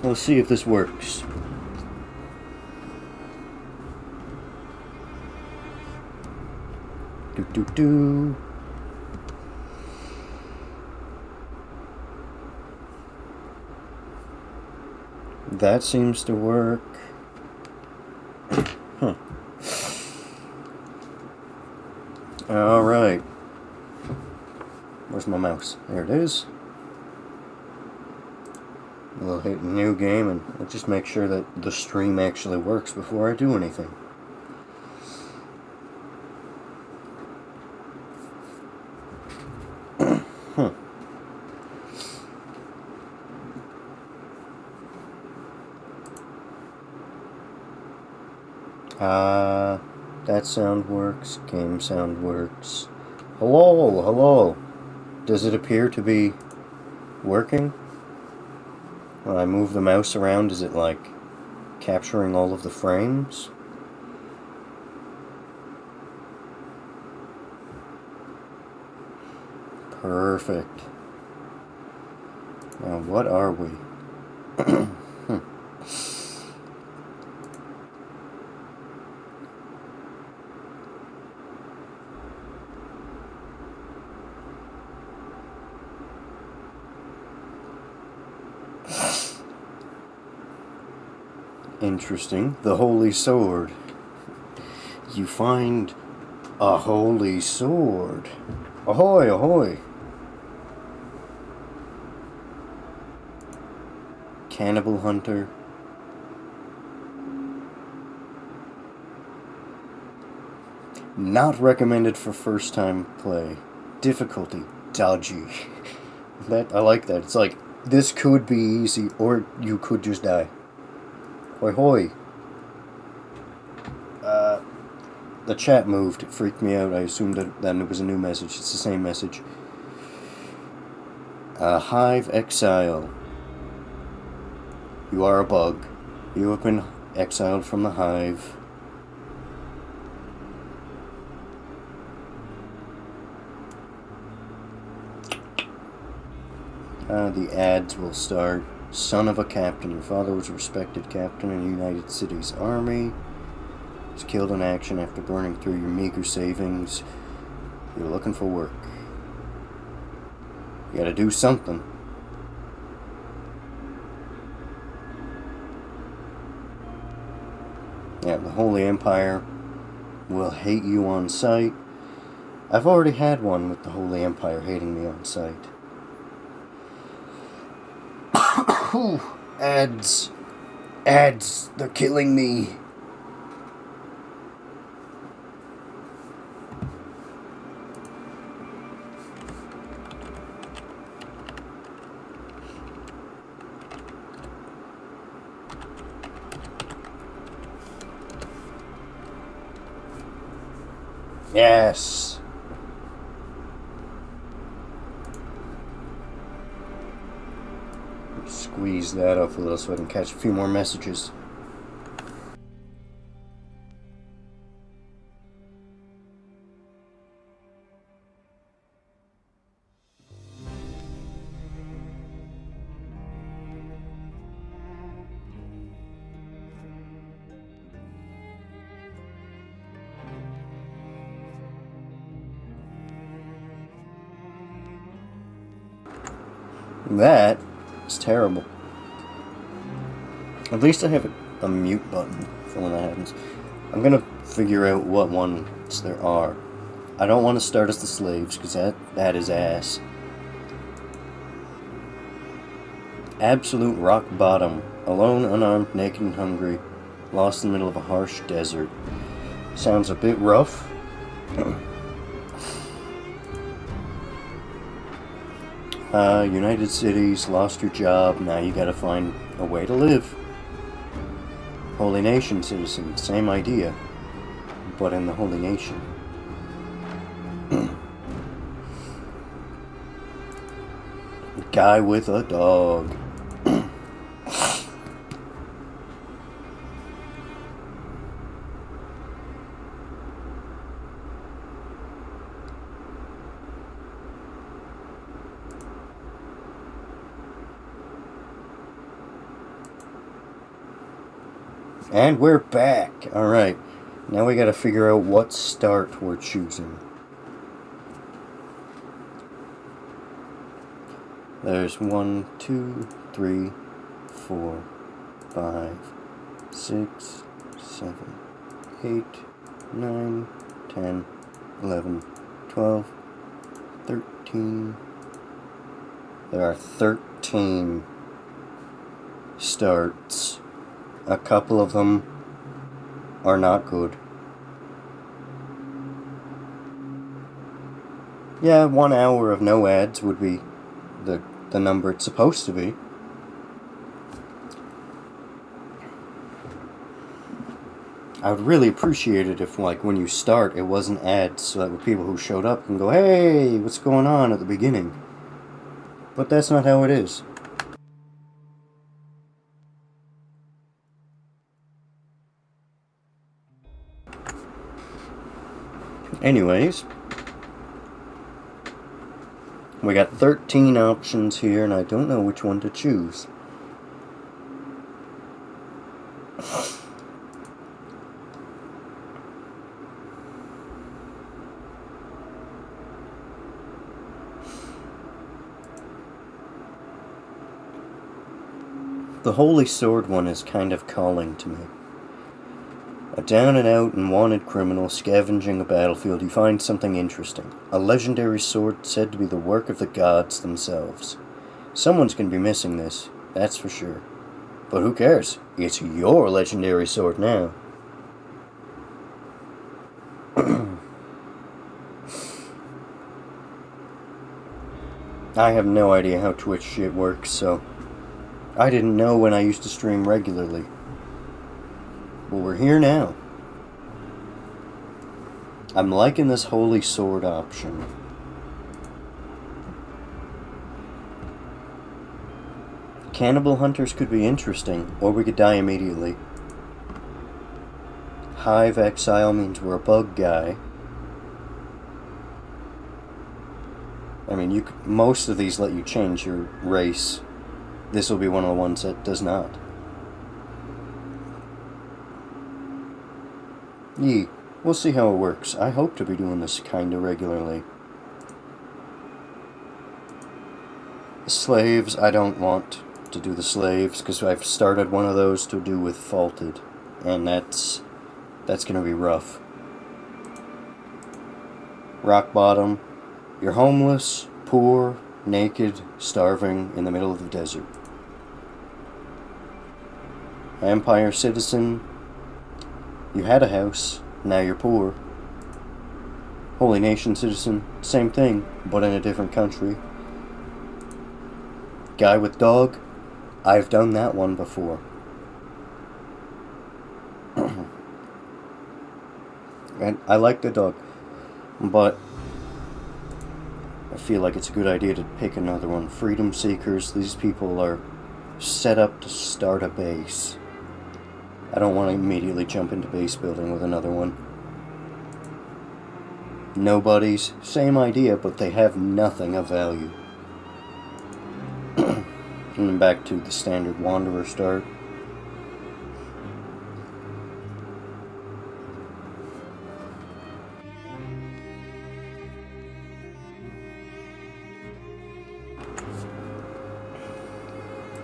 Let's see if this works. Do. That seems to work. Alright. Where's my mouse? There it is. We'll hit new game and we'll just make sure that the stream actually works before I do anything. That sound works. Game sound works. Hello. Does it appear to be working? When I move the mouse around, is it like capturing all of the frames? Perfect. Now, what are we? Interesting. The Holy Sword. You find a holy sword. Ahoy, ahoy. Cannibal Hunter. Not recommended for first time play. Difficulty dodgy. I like that. It's like, this could be easy, or you could just die. Hoi hoi. The chat moved. It freaked me out. I assumed that it was a new message. It's the same message. Hive Exile. You are a bug. You have been exiled from the hive. The ads will start. Son of a captain. Your father was a respected captain in the United States Army. He was killed in action after burning through your meager savings. You're looking for work. You gotta do something. Yeah, the Holy Empire will hate you on sight. I've already had one with the Holy Empire hating me on sight. Ads. They're killing me. Yes. Squeeze that up a little so I can catch a few more messages. That is terrible. At least I have a mute button for when that happens. I'm gonna figure out what ones there are. I don't want to start as the slaves, because that is ass. Absolute rock bottom. Alone, unarmed, naked, and hungry. Lost in the middle of a harsh desert. Sounds a bit rough. United Cities, lost your job, now you gotta find a way to live. Holy Nation citizen, same idea, but in the Holy Nation. Guy with a dog. And we're back. Alright. Now we gotta figure out what start we're choosing. There's 1, 2, 3, 4, 5, 6, 7, 8, 9, 10, 11, 12, 13. There are 13 starts. A couple of them are not good. Yeah, 1 hour of no ads would be the number it's supposed to be. I would really appreciate it if, like, when you start, it wasn't ads, so that the people who showed up can go, hey, what's going on at the beginning? But that's not how it is. Anyways, we got 13 options here, and I don't know which one to choose. The Holy Sword one is kind of calling to me. A down-and-out and wanted criminal scavenging a battlefield, you find something interesting. A legendary sword said to be the work of the gods themselves. Someone's going to be missing this, that's for sure. But who cares? It's your legendary sword now. I have no idea how Twitch shit works, so I didn't know when I used to stream regularly. Well, we're here now. I'm liking this Holy Sword option. Cannibal hunters could be interesting, or we could die immediately. Hive exile means we're a bug guy. I mean, most of these let you change your race. This will be one of the ones that does not. We'll see how it works. I hope to be doing this kinda regularly. Slaves, I don't want to do the slaves, because I've started one of those to do with Faulted, and that's gonna be rough. Rock bottom. You're homeless, poor, naked, starving, in the middle of the desert. Empire citizen. You had a house, now you're poor. Holy Nation citizen, same thing, but in a different country. Guy with dog, I've done that one before. And I like the dog, but I feel like it's a good idea to pick another one. Freedom Seekers, these people are set up to start a base. I don't want to immediately jump into base building with another one. Nobodies, same idea, but they have nothing of value. And then back to the standard Wanderer start.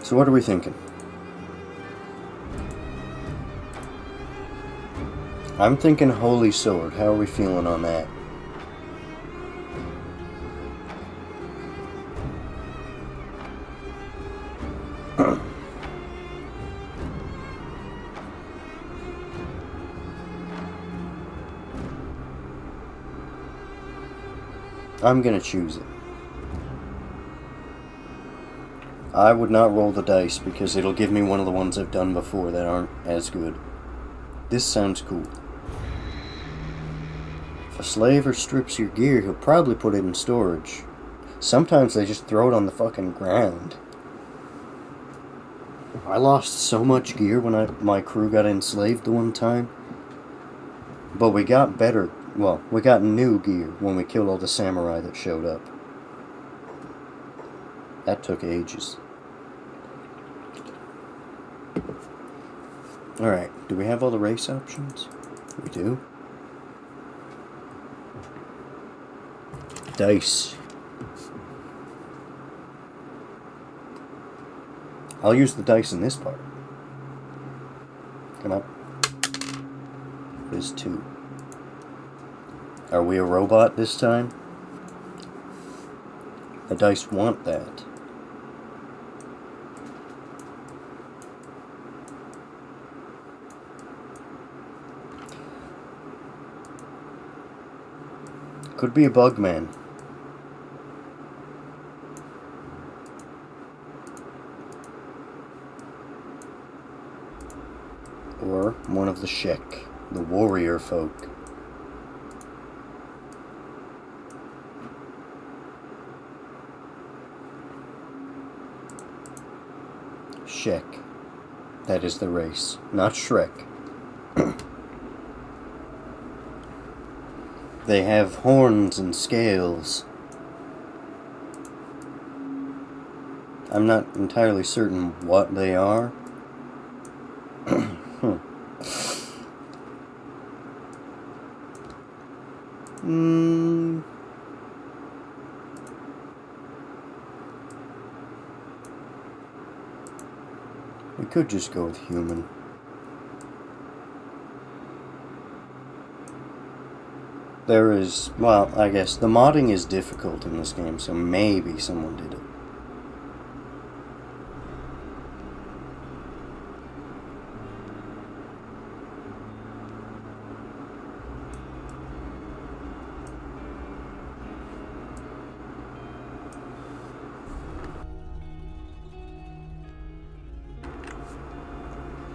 So what are we thinking? I'm thinking Holy Sword. How are we feeling on that? I'm gonna choose it. I would not roll the dice because it'll give me one of the ones I've done before that aren't as good. This sounds cool. If a slaver strips your gear, he'll probably put it in storage. Sometimes they just throw it on the fucking ground. I lost so much gear when my crew got enslaved the one time. But we got better, well, we got new gear when we killed all the samurai that showed up. That took ages. Alright, do we have all the race options? We do. Dice. I'll use the dice in this part. Come on. There's 2. Are we a robot this time? The dice want that. Could be a bug man. Or one of the Shek, the warrior folk. Shek. That is the race, not Shrek. They have horns and scales. I'm not entirely certain what they are. We could just go with human. There is, well, I guess the modding is difficult in this game, so maybe someone did it.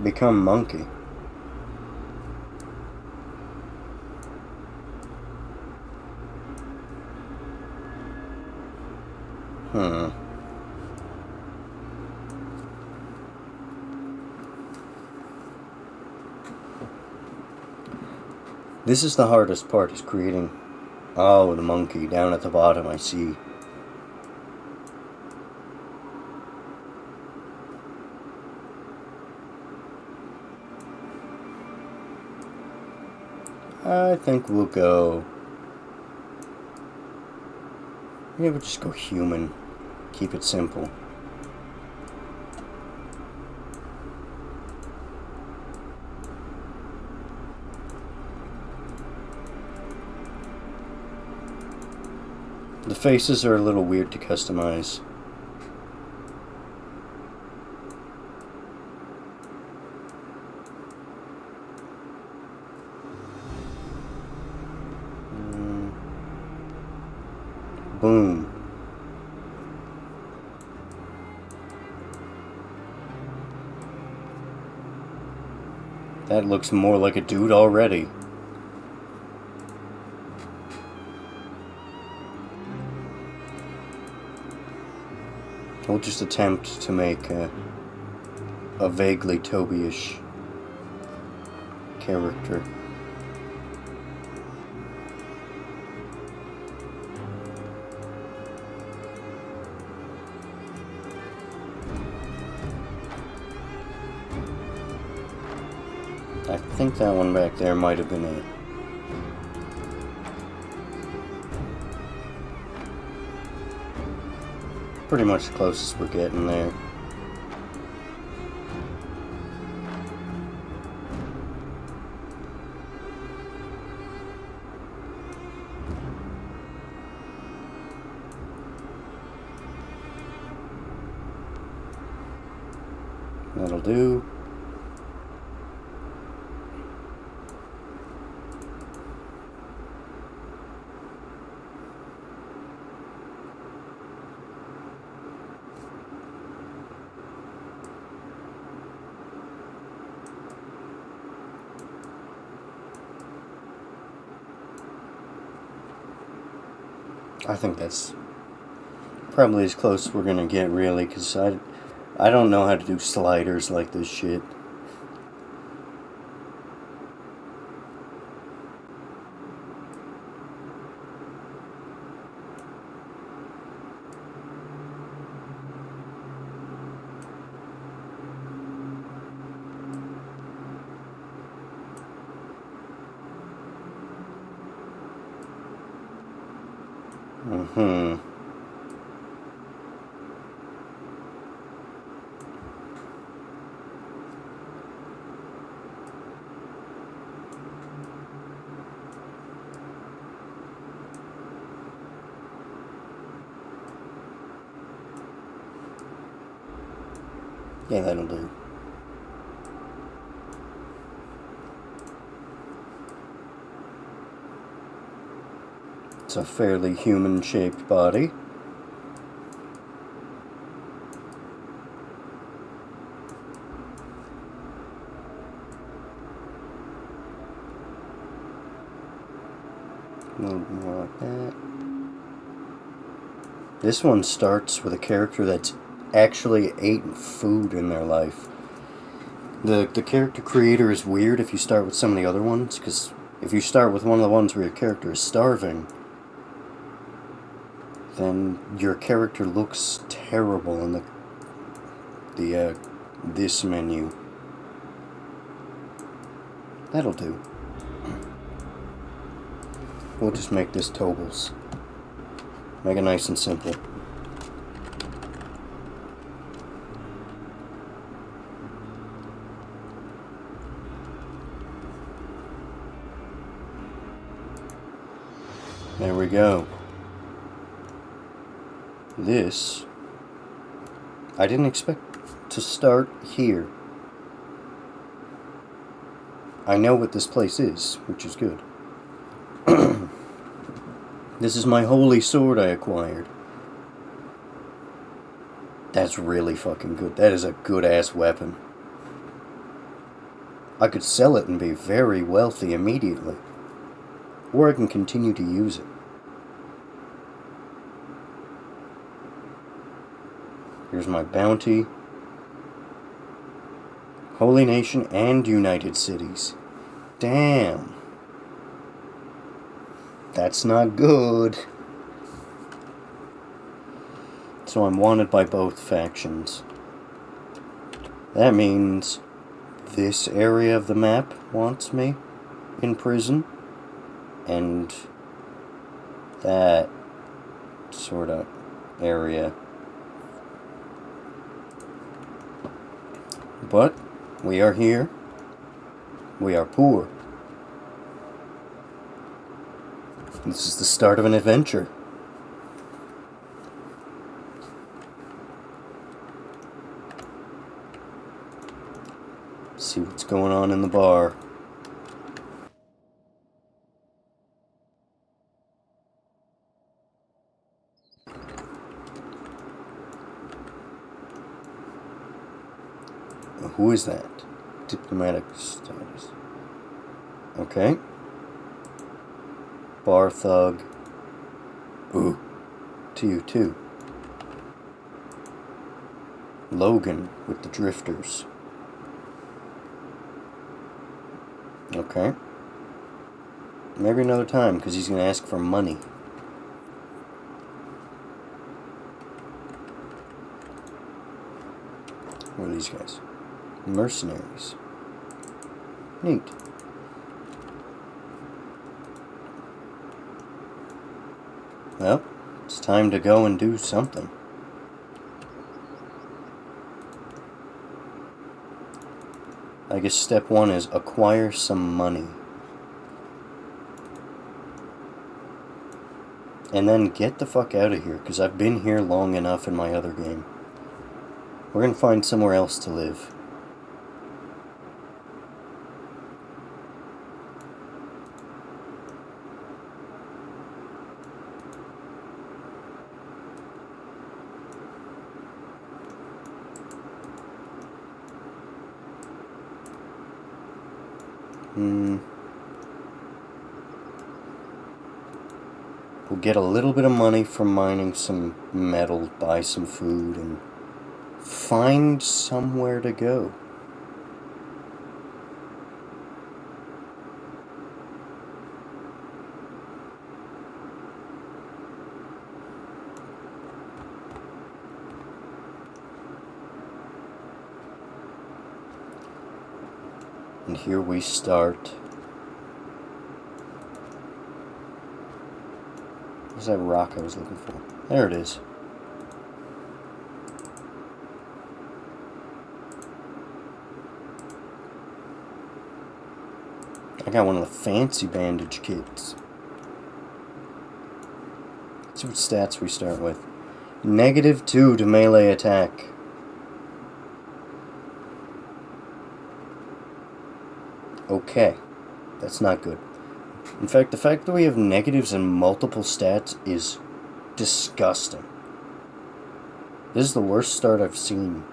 Become monkey. This is the hardest part, is creating... Oh, the monkey down at the bottom, I see. I think we'll go... Yeah, we'll just go human. Keep it simple. The faces are a little weird to customize. Boom. That looks more like a dude already. We'll just attempt to make a vaguely Toby-ish character. I think that one back there might have been it. Pretty much the closest we're getting there. That'll do. I think that's probably as close as we're gonna get, really, because I don't know how to do sliders like this shit. Hmm. Yeah, that'll do. It's a fairly human-shaped body. A little more like that. This one starts with a character that's actually ate food in their life. The character creator is weird if you start with some of the other ones, because if you start with one of the ones where your character is starving, then your character looks terrible in this menu. That'll do. We'll just make this Tobles. Make it nice and simple. There we go. This, I didn't expect to start here. I know what this place is, which is good. This is my holy sword I acquired. That's really fucking good. That is a good-ass weapon. I could sell it and be very wealthy immediately. Or I can continue to use it. Here's my bounty. Holy Nation and United Cities. Damn. That's not good. So I'm wanted by both factions. That means this area of the map wants me in prison. And that sort of area. But we are here. We are poor. This is the start of an adventure. Let's see what's going on in the bar. Who is that? Diplomatic status. Okay. Bar thug. Ooh. To you too. Logan with the drifters. Okay. Maybe another time, because he's going to ask for money. What are these guys? Mercenaries. Neat. Well, it's time to go and do something. I guess step one is acquire some money. And then get the fuck out of here, because I've been here long enough in my other game. We're going to find somewhere else to live. We'll get a little bit of money from mining some metal, buy some food, and find somewhere to go. And here we start. Where's that rock I was looking for? There it is. I got one of the fancy bandage kits. Let's see what stats we start with. -2 to melee attack. Okay. That's not good. In fact, the fact that we have negatives in multiple stats is disgusting. This is the worst start I've seen.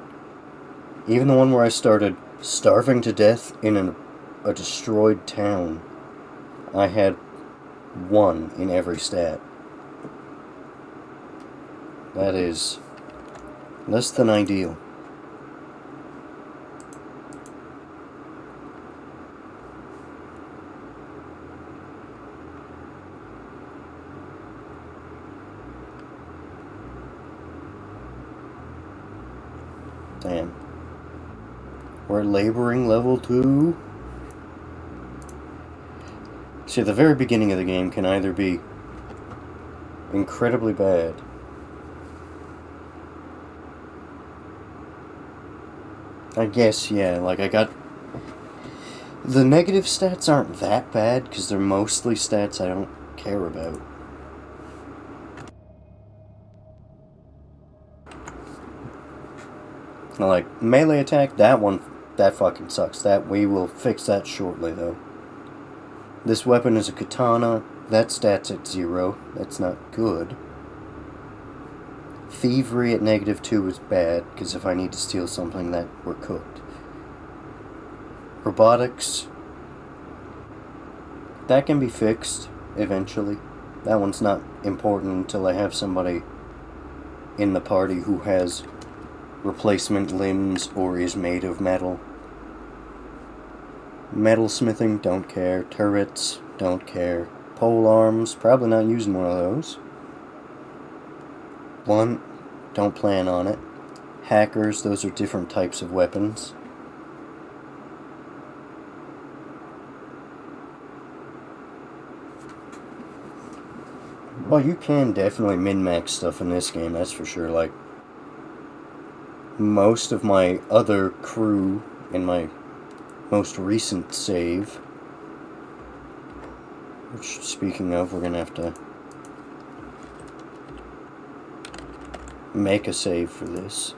Even the one where I started starving to death in a destroyed town, I had 1 in every stat. That is less than ideal. Damn. We're at laboring level 2. See, the very beginning of the game can either be incredibly bad I guess, yeah, like I got... The negative stats aren't that bad, because they're mostly stats I don't care about. Like, melee attack, that fucking sucks. We will fix that shortly, though. This weapon is a katana. That stat's at 0. That's not good. Thievery at -2 is bad, because if I need to steal something, that we're cooked. Robotics, that can be fixed eventually. That one's not important until I have somebody in the party who has replacement limbs or is made of metal. Metalsmithing, don't care. Turrets, don't care. Pole arms, probably not using one of those. Blunt, don't plan on it. Hackers, those are different types of weapons. Well, you can definitely min-max stuff in this game, that's for sure. Like, most of my other crew in my most recent save, which, speaking of, we're gonna have to make a save for this.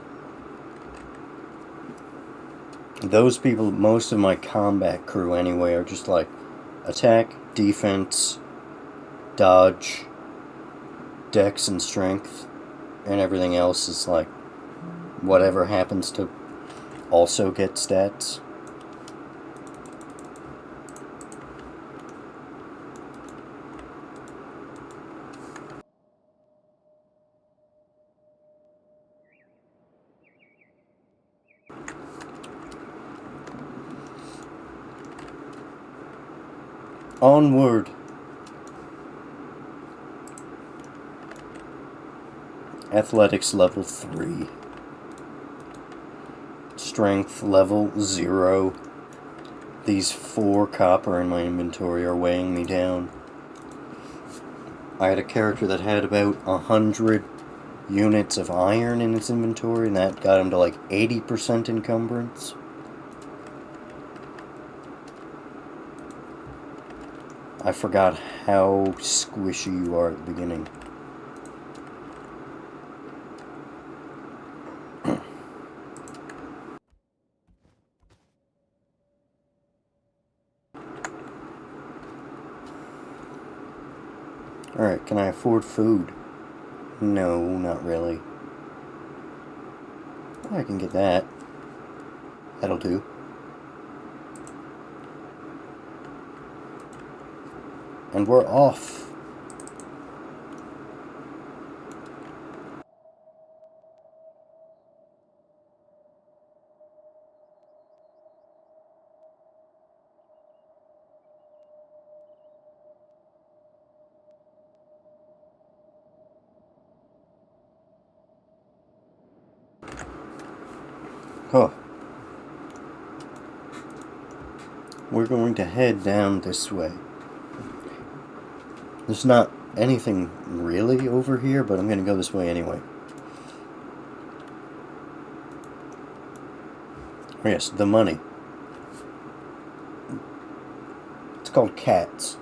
Those people, most of my combat crew anyway, are just like attack, defense, dodge, dex and strength, and everything else is like whatever happens to also get stats. Onward. Athletics level 3. Strength level 0. These 4 copper in my inventory are weighing me down. I had a character that had about 100 units of iron in its inventory, and that got him to like 80% encumbrance. I forgot how squishy you are at the beginning. Alright, can I afford food? No, not really. Oh, I can get that. That'll do. And we're off. Huh. We're going to head down this way. There's not anything really over here, but I'm gonna go this way anyway. Oh, yes, the money. It's called cats.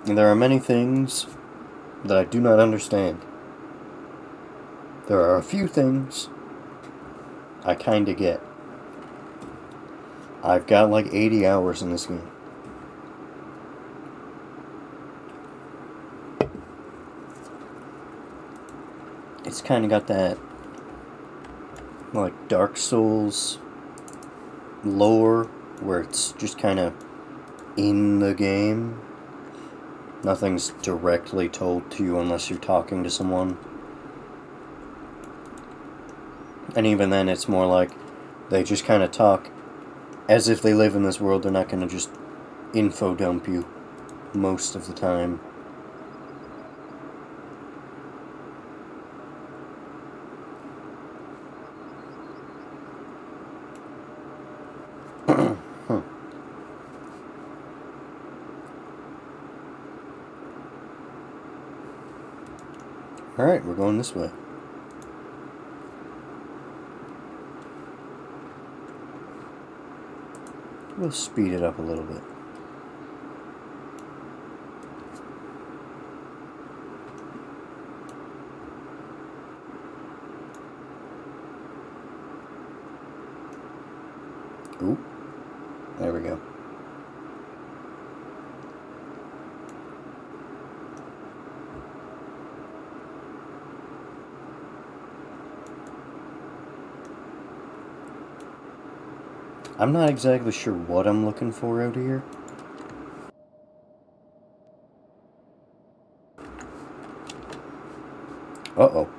And there are many things that I do not understand. There are a few things I kinda get. I've got like 80 hours in this game. It's kinda got that, like, Dark Souls lore, where it's just kinda in the game. Nothing's directly told to you unless you're talking to someone. And even then, it's more like they just kind of talk as if they live in this world. They're not going to just info dump you most of the time. Alright, we're going this way. We'll speed it up a little bit. Ooh, there we go. I'm not exactly sure what I'm looking for out here. Uh-oh.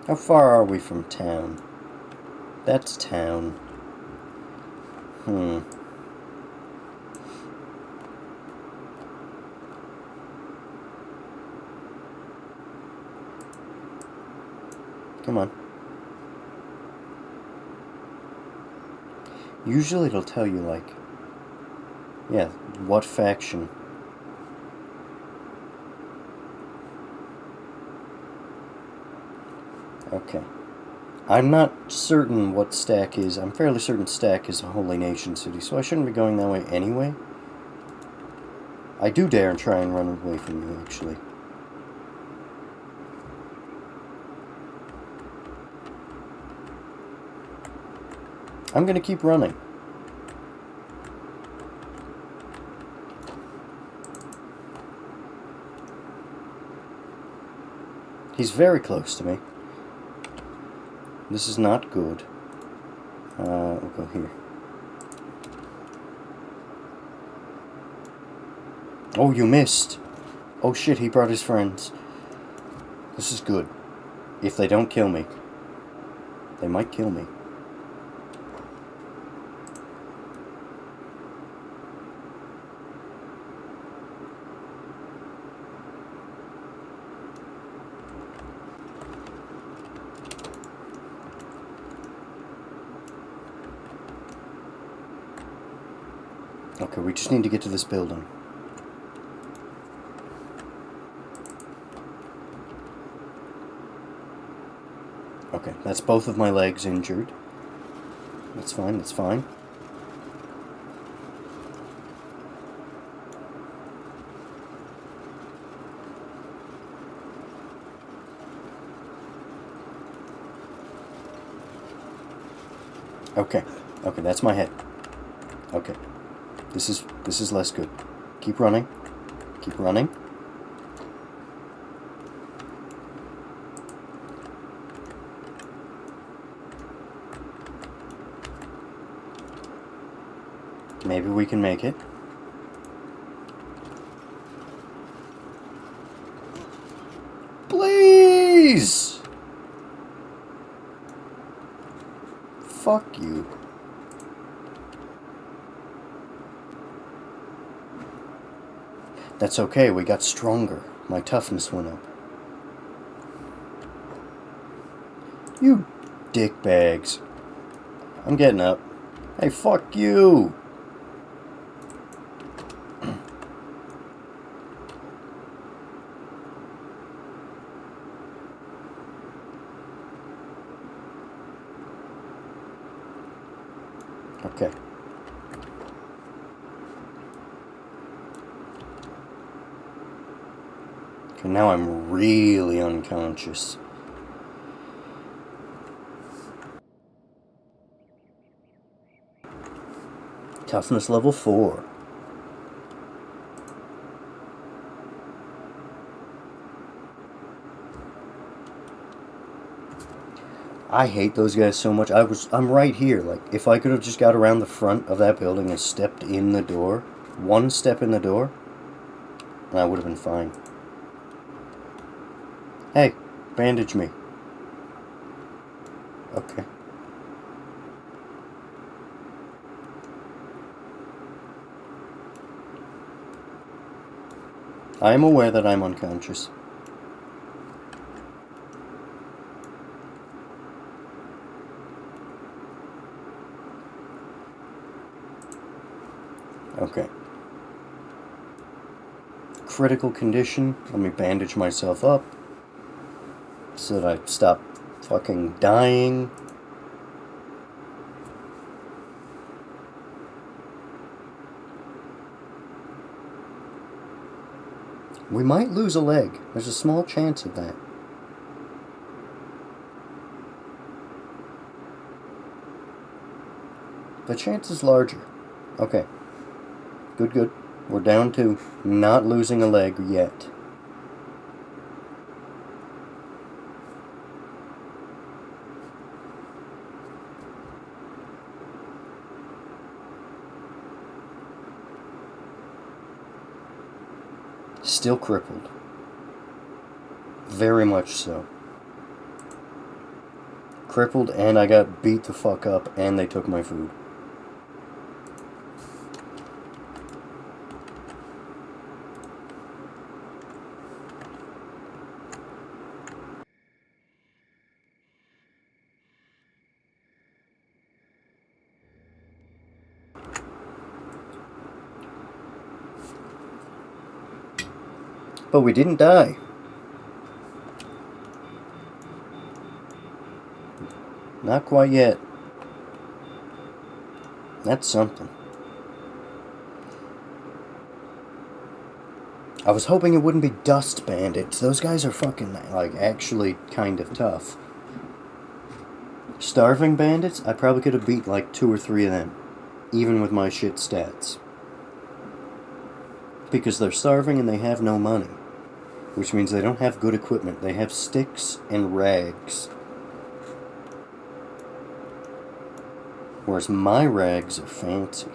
How far are we from town? That's town. Come on. Usually it'll tell you, like, yeah, what faction. Okay. I'm not certain what stack is. I'm fairly certain stack is a Holy Nation city, so I shouldn't be going that way anyway. I do dare and try and run away from you, actually. I'm gonna keep running. He's very close to me. This is not good. We'll go here. Oh, you missed. Oh shit, he brought his friends. This is good. If they don't kill me. They might kill me. Okay, we just need to get to this building. Okay, that's both of my legs injured. That's fine, that's fine. Okay, okay, that's my head. Okay. This is less good. Keep running. Keep running. Maybe we can make it. Please! Fuck you. That's okay, we got stronger. My toughness went up. You dick bags. I'm getting up. Hey, fuck you! Okay. Okay, now I'm really unconscious. Toughness level 4. I hate those guys so much. I'm right here. Like, if I could have just got around the front of that building and stepped in the door, one step in the door, I would have been fine. Hey, bandage me. Okay. I am aware that I'm unconscious. Okay. Critical condition. Let me bandage myself up so that I stop fucking dying. We might lose a leg. There's a small chance of that. The chance is larger. Okay. Good, good. We're down to not losing a leg yet. Still crippled. Very much so. Crippled, and I got beat the fuck up, and they took my food. But we didn't die. Not quite yet. That's something. I was hoping it wouldn't be dust bandits. Those guys are fucking, like, actually kind of tough. Starving bandits, I probably could have beat like 2 or 3 of them. Even with my shit stats. Because they're starving and they have no money. Which means they don't have good equipment. They have sticks and rags. Whereas my rags are fancy.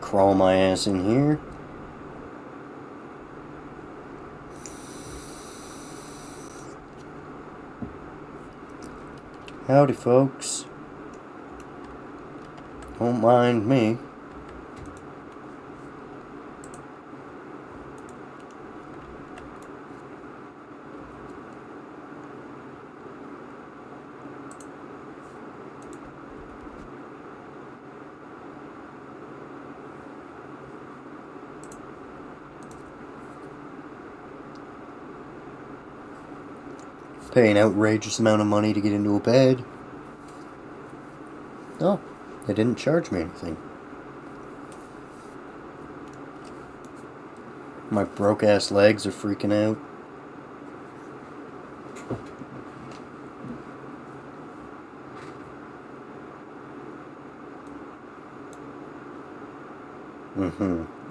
Crawl my ass in here. Howdy, folks. Don't mind me. Pay an outrageous amount of money to get into a bed. Oh, they didn't charge me anything. My broke-ass legs are freaking out.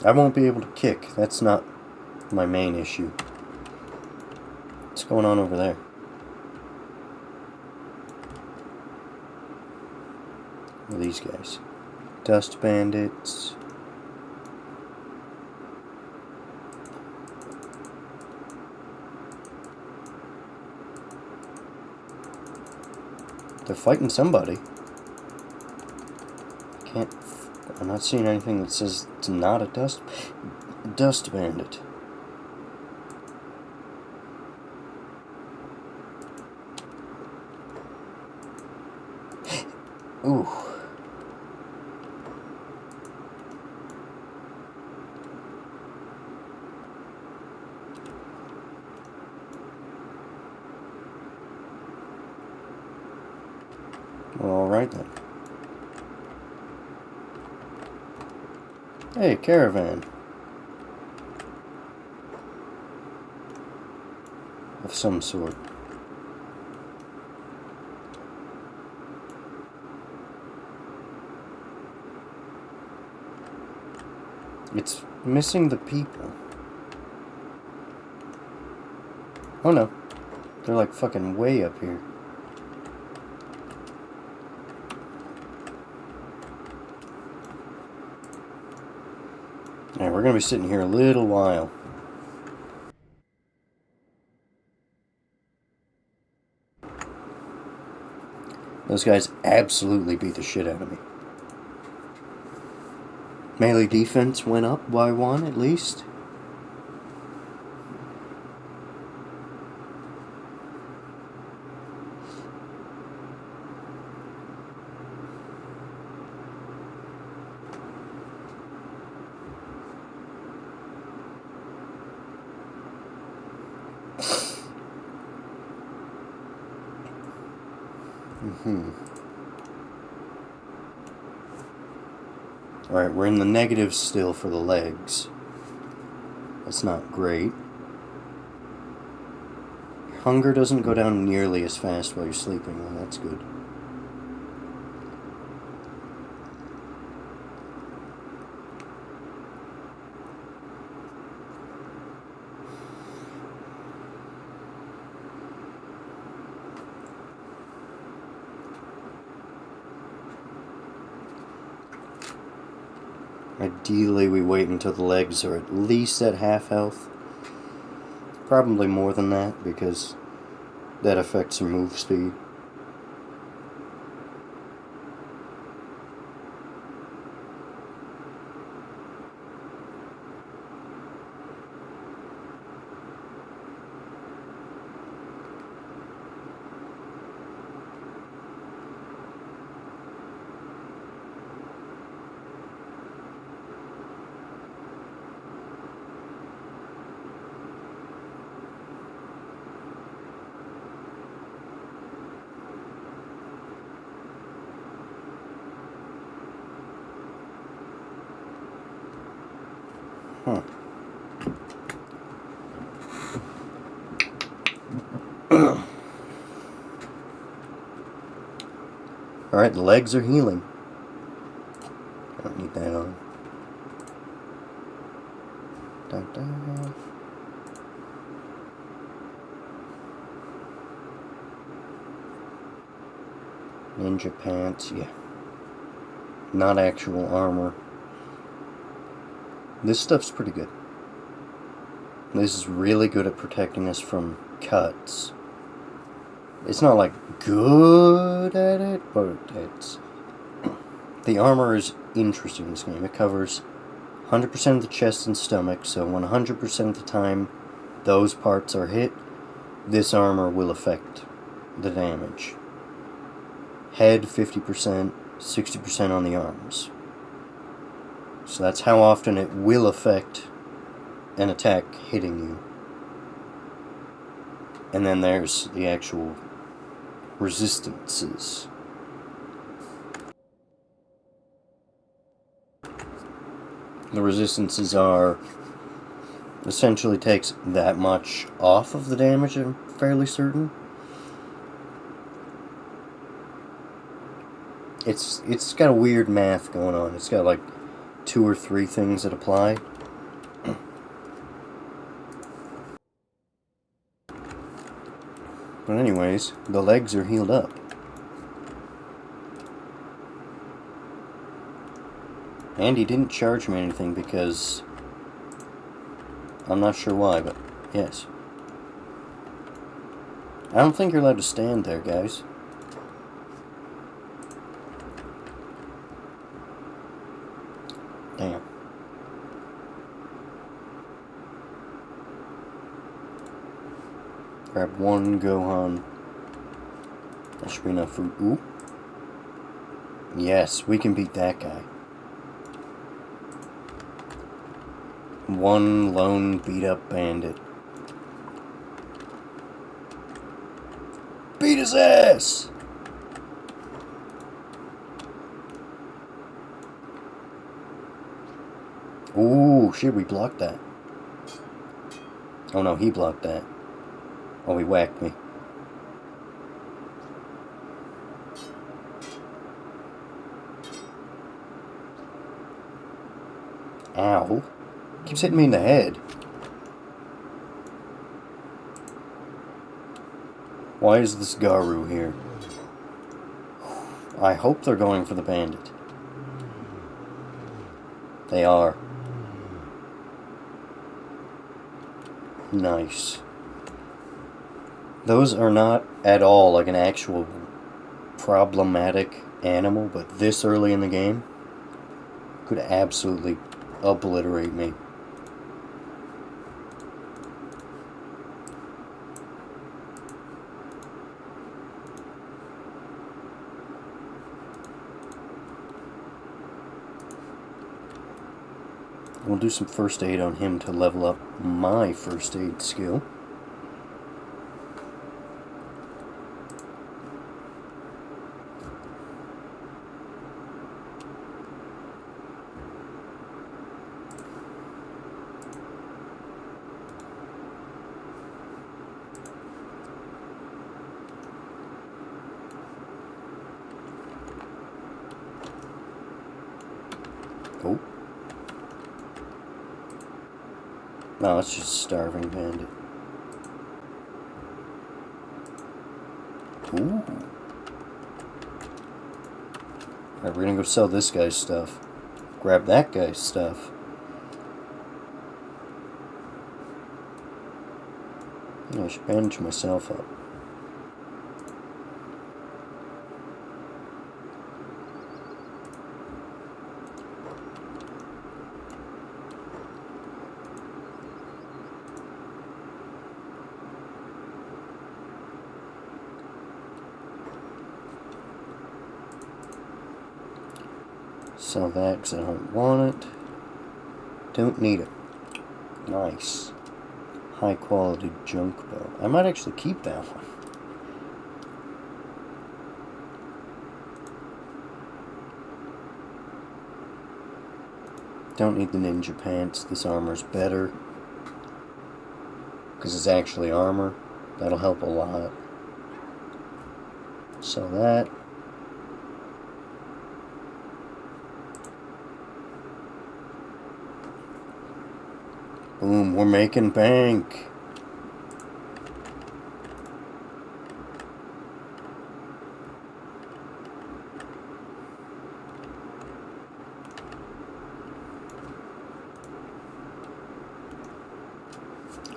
I won't be able to kick. That's not my main issue. What's going on over there? What are these guys? Dust bandits. They're fighting somebody. I'm not seeing anything that says it's not a dust bandit. Ooh. Well, alright then. Hey, caravan. Of some sort. It's missing the people. Oh no. They're like fucking way up here. Alright, we're gonna be sitting here a little while. Those guys absolutely beat the shit out of me. Melee defense went up by 1 at least. Alright, we're in the negatives still for the legs. That's not great. Hunger doesn't go down nearly as fast while you're sleeping, well, that's good. Ideally, we wait until the legs are at least at half health. Probably more than that, because that affects your move speed. Huh. Alright, the legs are healing. I don't need that on. Dun, dun. Ninja pants, yeah. Not actual armor. This stuff's pretty good. This is really good at protecting us from cuts. It's not like good at it, but it's... The armor is interesting in this game. It covers 100% of the chest and stomach, so 100% of the time those parts are hit, this armor will affect the damage. Head 50%, 60% on the arms. So that's how often it will affect an attack hitting you. And then there's the actual resistances. The resistances are essentially takes that much off of the damage, I'm fairly certain. It's got a weird math going on. It's got like 2 or 3 things that apply. But anyways, the legs are healed up. And he didn't charge me anything because... I'm not sure why, but yes. I don't think you're allowed to stand there, guys. Grab one Gohan. That should be enough food. Ooh. Yes, we can beat that guy. One lone beat-up bandit. Beat his ass! Ooh, shit, we blocked that. Oh no, he blocked that. Oh, he whacked me. Ow. Keeps hitting me in the head. Why is this Garu here? I hope they're going for the bandit. They are. Nice. Those are not at all like an actual problematic animal, but this early in the game could absolutely obliterate me. We'll do some first aid on him to level up my first aid skill. Oh. No, it's just a starving bandit. Ooh. Alright, we're gonna go sell this guy's stuff. Grab that guy's stuff. Yeah, I should bandage myself up. Sell that because I don't want it. Don't need it. Nice. High quality junk bow. I might actually keep that one. Don't need the ninja pants. This armor's better. Because it's actually armor. That'll help a lot. Sell that. Boom, we're making bank.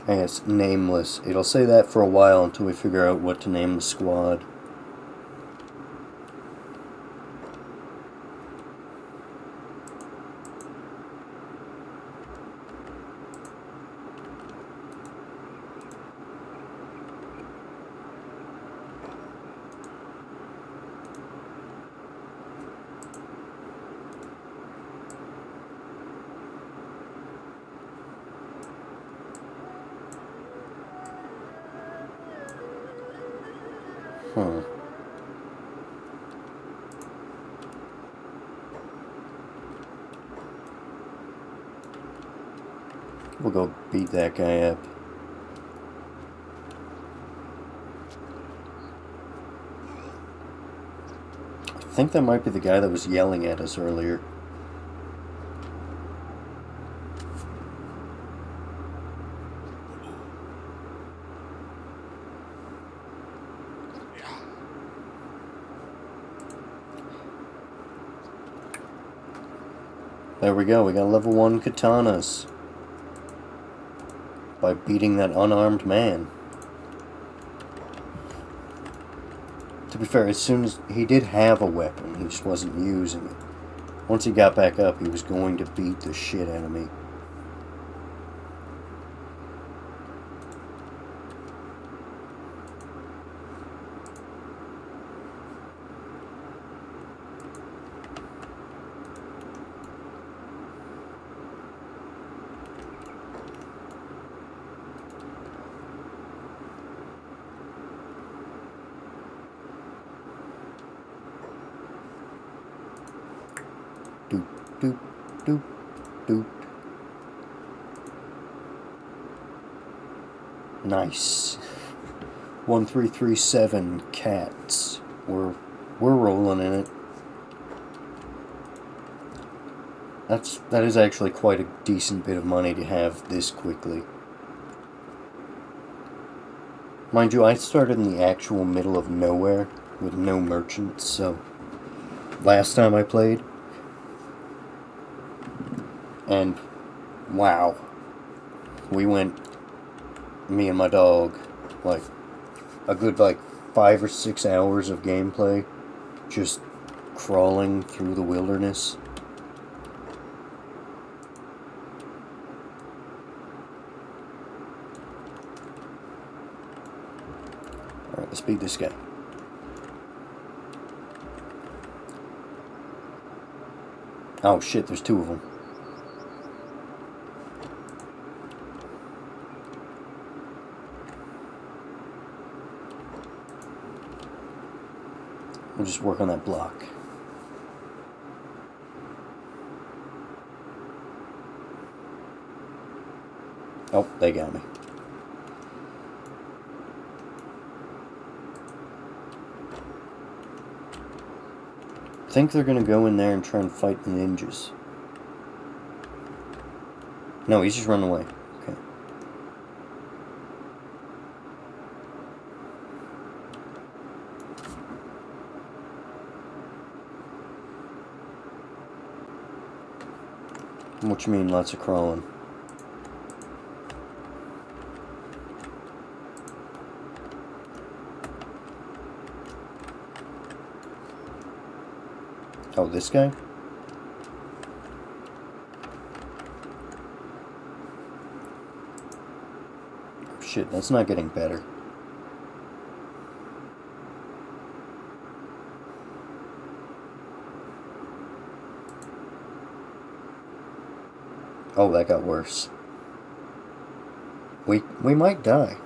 I guess nameless. It'll say that for a while until we figure out what to name the squad. We'll go beat that guy up. I think that might be the guy that was yelling at us earlier. There we go, we got level 1 katanas. By beating that unarmed man. To be fair, as soon as he did have a weapon, he just wasn't using it. Once he got back up, he was going to beat the shit out of me. doop, doop, doop. Nice. 1337 cats. We're rolling in it. That is actually quite a decent bit of money to have this quickly. Mind you, I started in the actual middle of nowhere with no merchants, so last time I played, and wow, we went, me and my dog, like a good 5 or 6 hours of gameplay just crawling through the wilderness. Alright, let's beat this guy. Oh shit, there's 2 of them. We'll just work on that block. Oh, they got me. I think they're gonna go in there and try and fight the ninjas. No, he's just running away. Okay. What you mean, lots of crawling? Oh, this guy? Oh, shit, that's not getting better. Oh, that got worse. We might die.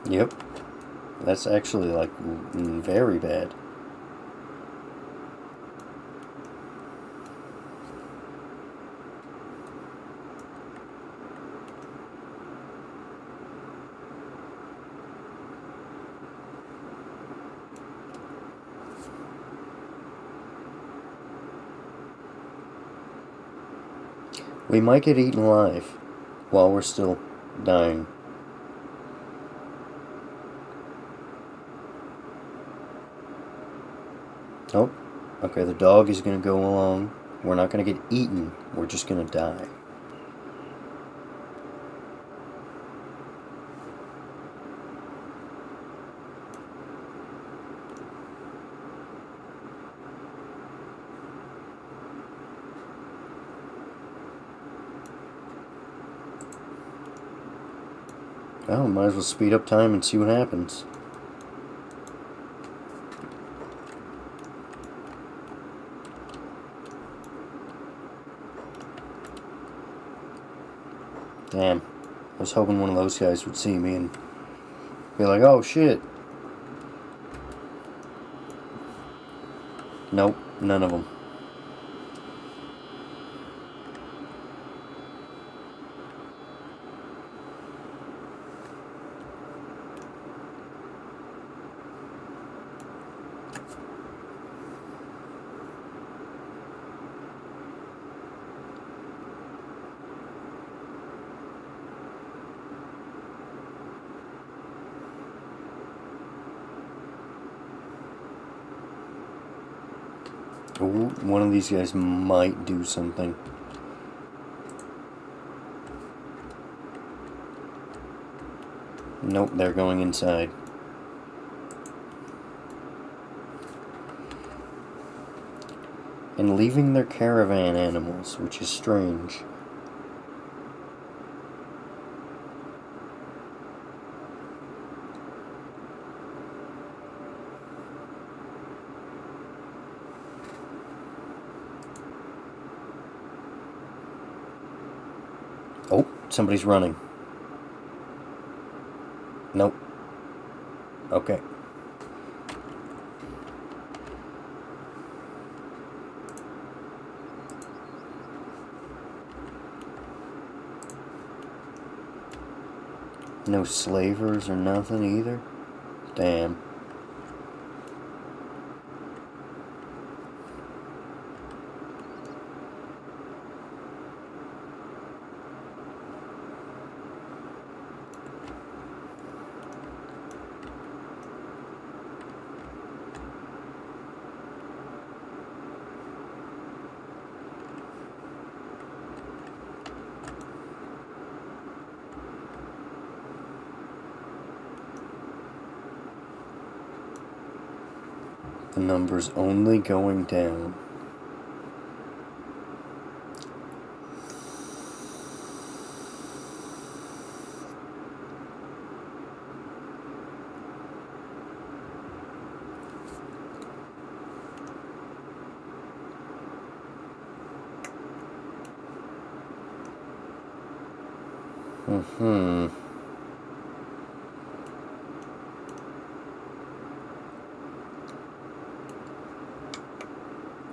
Yep. That's actually, very bad. We might get eaten alive while we're still dying. Oh, okay, the dog is gonna go along. We're not gonna get eaten, we're just gonna die. Well, might as well speed up time and see what happens. Damn. I was hoping one of those guys would see me and be like, oh shit. Nope, none of them. Ooh, one of these guys might do something. Nope, they're going inside. And leaving their caravan animals, which is strange. Oh, somebody's running. Nope. Okay. No slavers or nothing either? Damn. The number's only going down.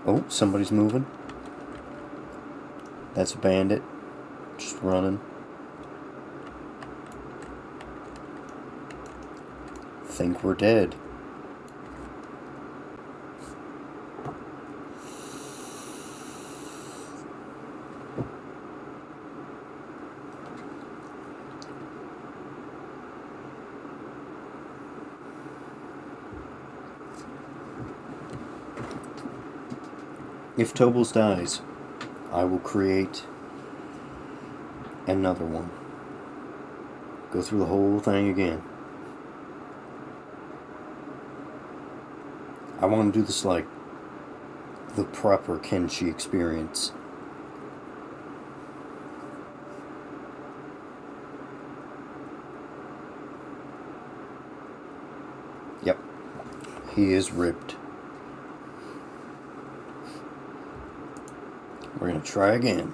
Oh, somebody's moving. That's a bandit. Just running. Think we're dead. If Tobles dies, I will create another one. Go through the whole thing again. I want to do this like the proper Kenshi experience. Yep. He is ripped. We're going to try again.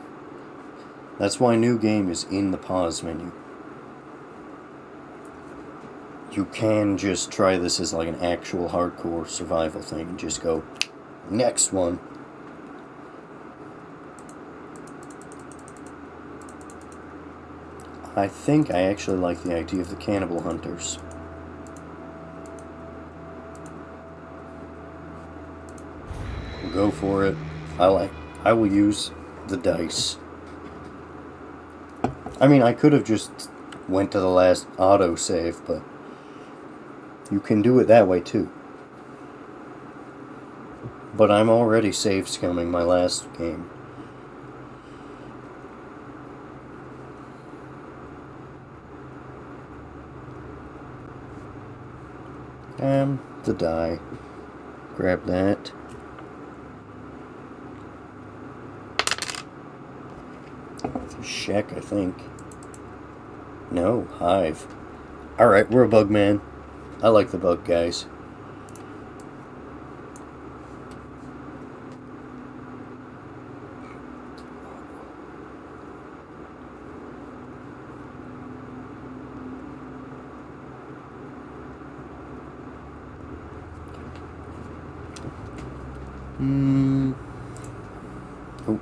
That's why new game is in the pause menu. You can just try this as like an actual hardcore survival thing and just go, next one. I think I actually like the idea of the cannibal hunters. Go for it. I will use the dice. I mean, I could have just went to the last autosave, but you can do it that way too. But I'm already save scumming my last game. The die. Grab that. Shack, I think. No, hive. Alright, we're a bug man. I like the bug guys. Oh.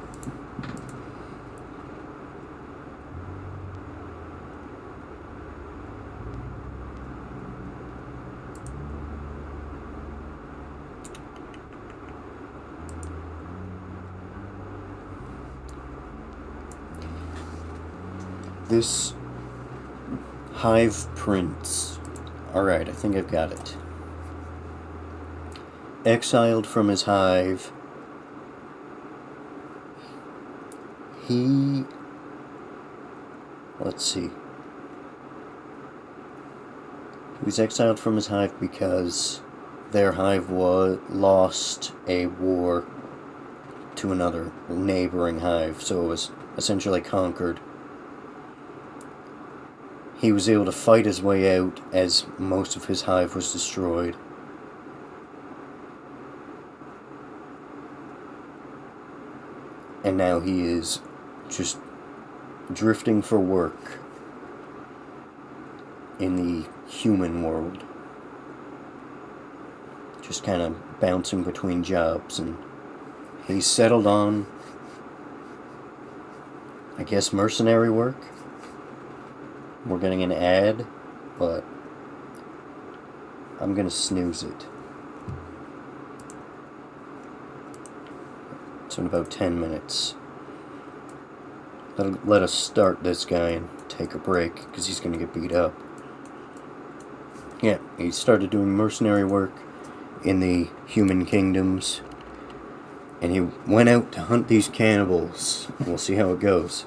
This hive prince. Alright, I think I've got it. Exiled from his hive. Let's see. He was exiled from his hive because their hive lost a war to another neighboring hive, so it was essentially conquered. He was able to fight his way out as most of his hive was destroyed. And now he is just drifting for work in the human world. Just kind of bouncing between jobs, and he's settled on, I guess, mercenary work. We're getting an ad, but I'm gonna snooze it. So in about 10 minutes. Let us start this guy and take a break, because he's gonna get beat up. Yeah, he started doing mercenary work in the human kingdoms, and he went out to hunt these cannibals. We'll see how it goes.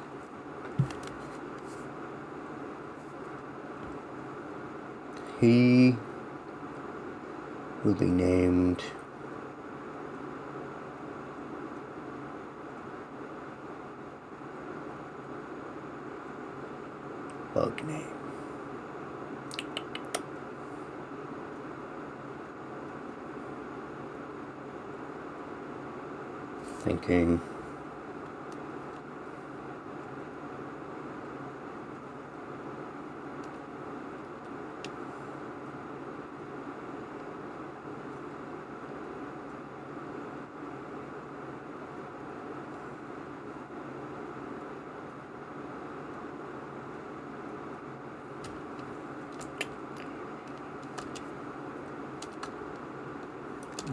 He will be named Bug name. Thinking.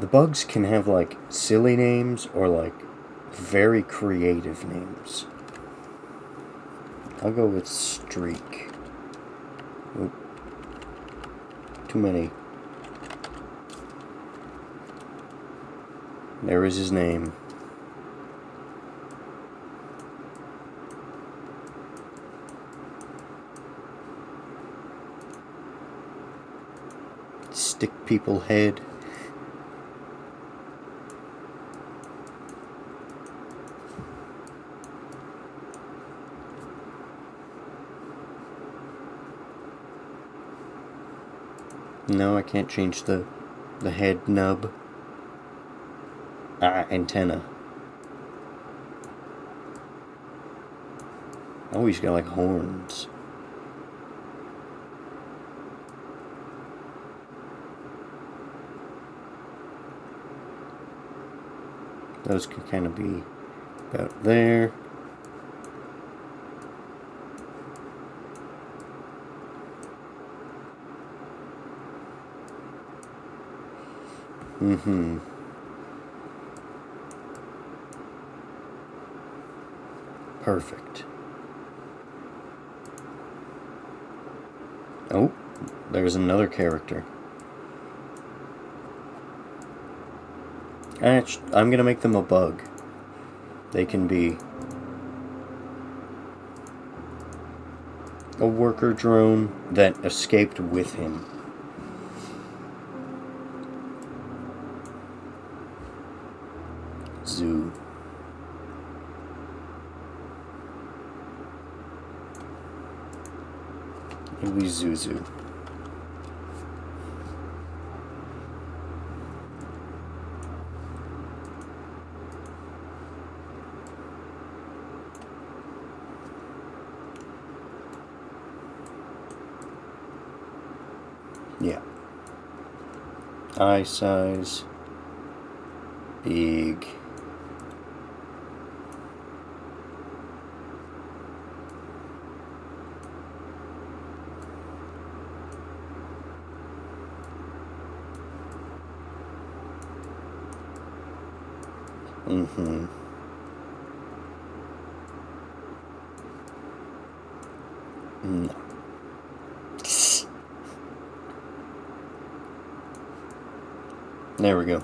The bugs can have, like, silly names or, like, very creative names. I'll go with Streak. Oop. Too many. There is his name. Stick people head. No, I can't change the head nub. Antenna. Oh, he's got like horns. Those can kind of be about there. Perfect. Oh, there's another character. I'm gonna make them a bug. They can be a worker drone that escaped with him. Zoo. It'll be Zuzu. Yeah. Eye size. Big. No. There we go.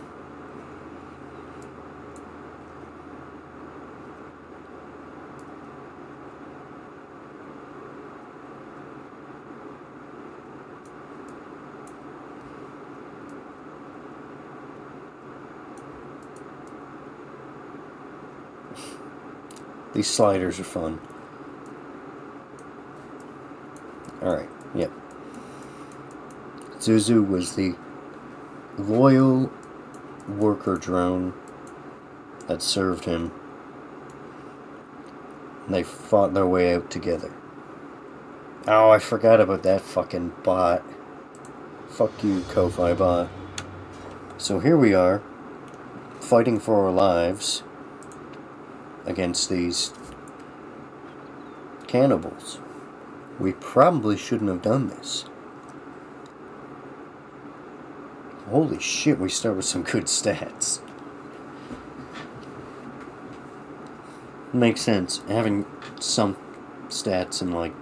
These sliders are fun. Alright, yep. Zuzu was the loyal worker drone that served him. And they fought their way out together. Oh, I forgot about that fucking bot. Fuck you, Ko-Fi bot. So here we are, fighting for our lives against these cannibals. We probably shouldn't have done this. Holy shit, we start with some good stats. Makes sense. Having some stats and like...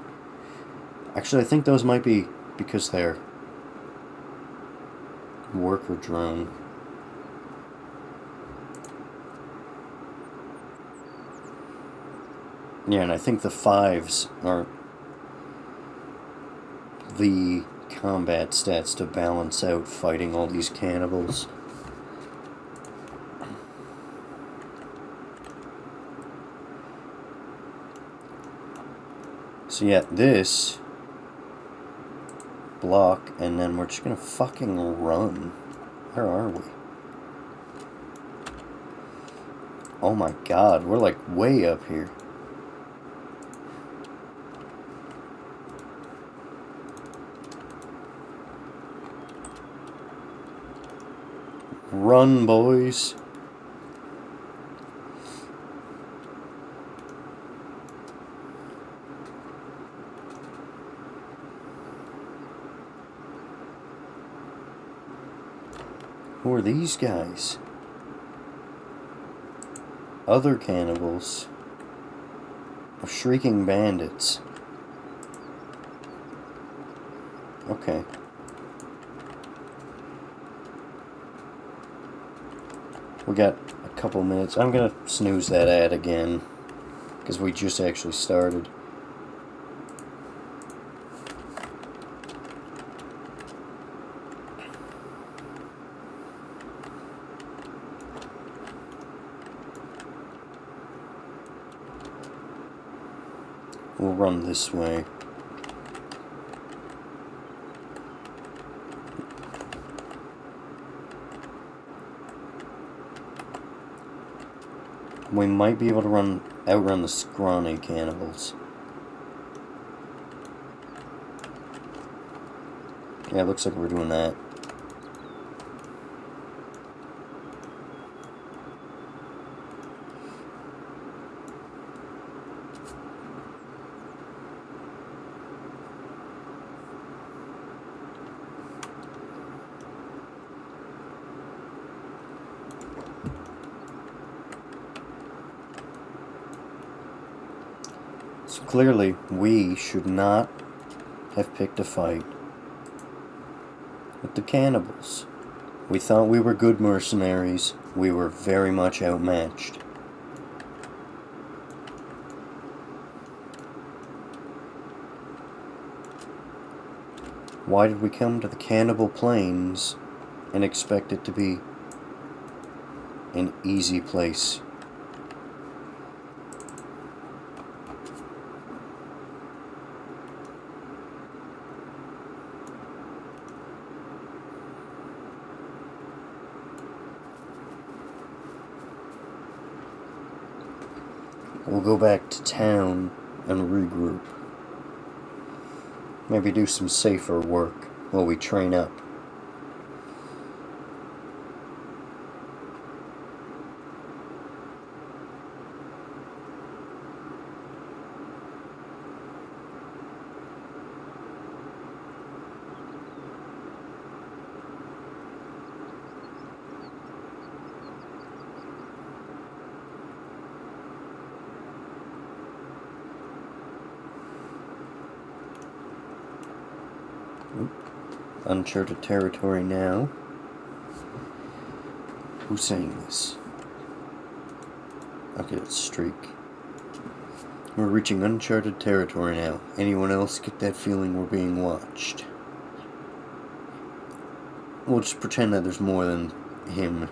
Actually, I think those might be because they're worker drone. Yeah, and I think the 5s are the combat stats to balance out fighting all these cannibals. So yeah, this block, and then we're just gonna fucking run. Where are we? Oh my god, we're like way up here. Run, boys. Who are these guys? Other cannibals. Shrieking bandits. Okay. We got a couple minutes. I'm gonna snooze that ad again, because we just actually started. We'll run this way. We might be able to outrun the scrawny cannibals. Yeah, it looks like we're doing that. So clearly, we should not have picked a fight with the cannibals. We thought we were good mercenaries. We were very much outmatched. Why did we come to the Cannibal Plains and expect it to be an easy place? We'll go back to town and regroup. Maybe do some safer work while we train up. Uncharted territory now. Who's saying this? Okay, it's Streak. We're reaching uncharted territory now. Anyone else get that feeling we're being watched? We'll just pretend that there's more than him.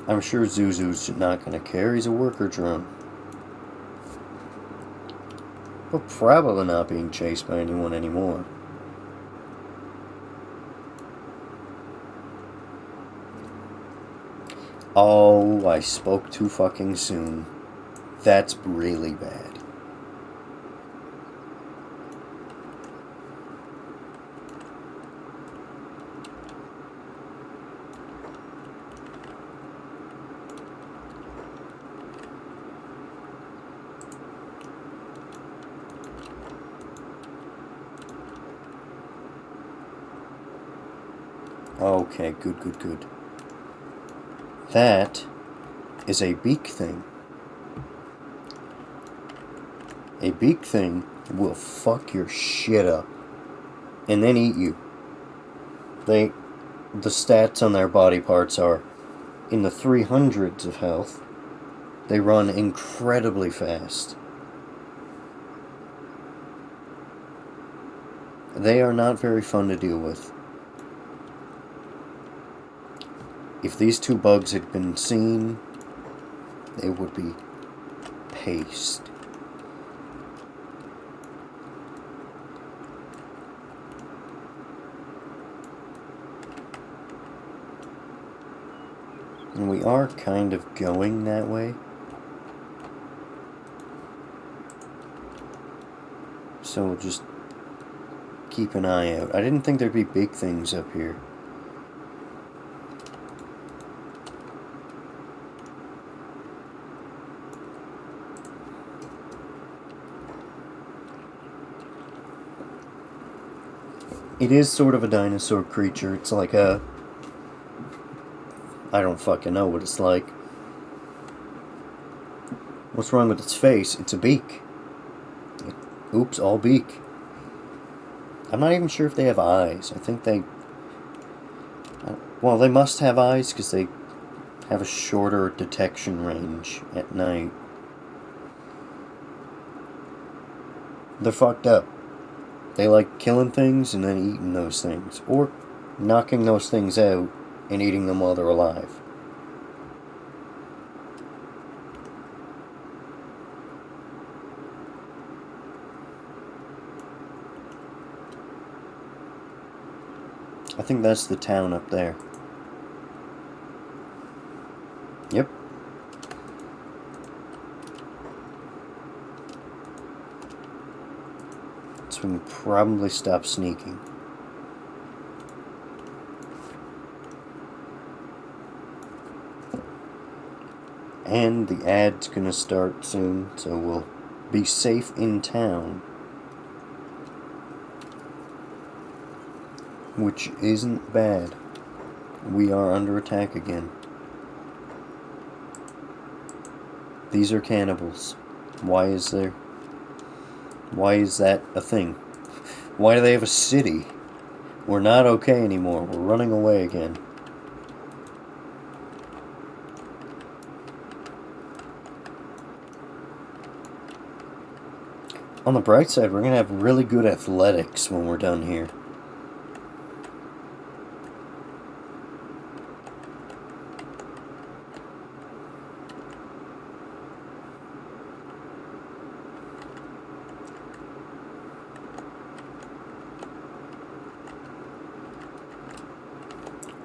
I'm sure Zuzu's not gonna care. He's a worker drone. We're probably not being chased by anyone anymore. Oh, I spoke too fucking soon. That's really bad. Okay, good. That is a beak thing. A beak thing will fuck your shit up and then eat you. The stats on their body parts are in the 300s of health. They run incredibly fast. They are not very fun to deal with. If these two bugs had been seen, they would be paste. And we are kind of going that way. So we'll just keep an eye out. I didn't think there'd be big things up here. It is sort of a dinosaur creature. It's like a... I don't fucking know what it's like. What's wrong with its face? It's a beak. Oops, all beak. I'm not even sure if they have eyes. I think they... Well, they must have eyes because they have a shorter detection range at night. They're fucked up. They like killing things and then eating those things. Or knocking those things out and eating them while they're alive. I think that's the town up there. Yep. So we can probably stop sneaking. And the ad's gonna start soon, so we'll be safe in town. Which isn't bad. We are under attack again. These are cannibals. Why is that a thing? Why do they have a city? We're not okay anymore. We're running away again. On the bright side, we're gonna have really good athletics when we're done here.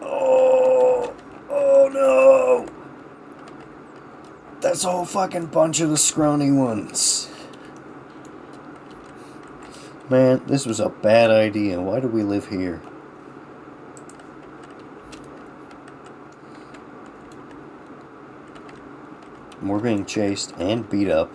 Oh no! That's a whole fucking bunch of the scrawny ones. Man, this was a bad idea. Why do we live here? We're being chased and beat up.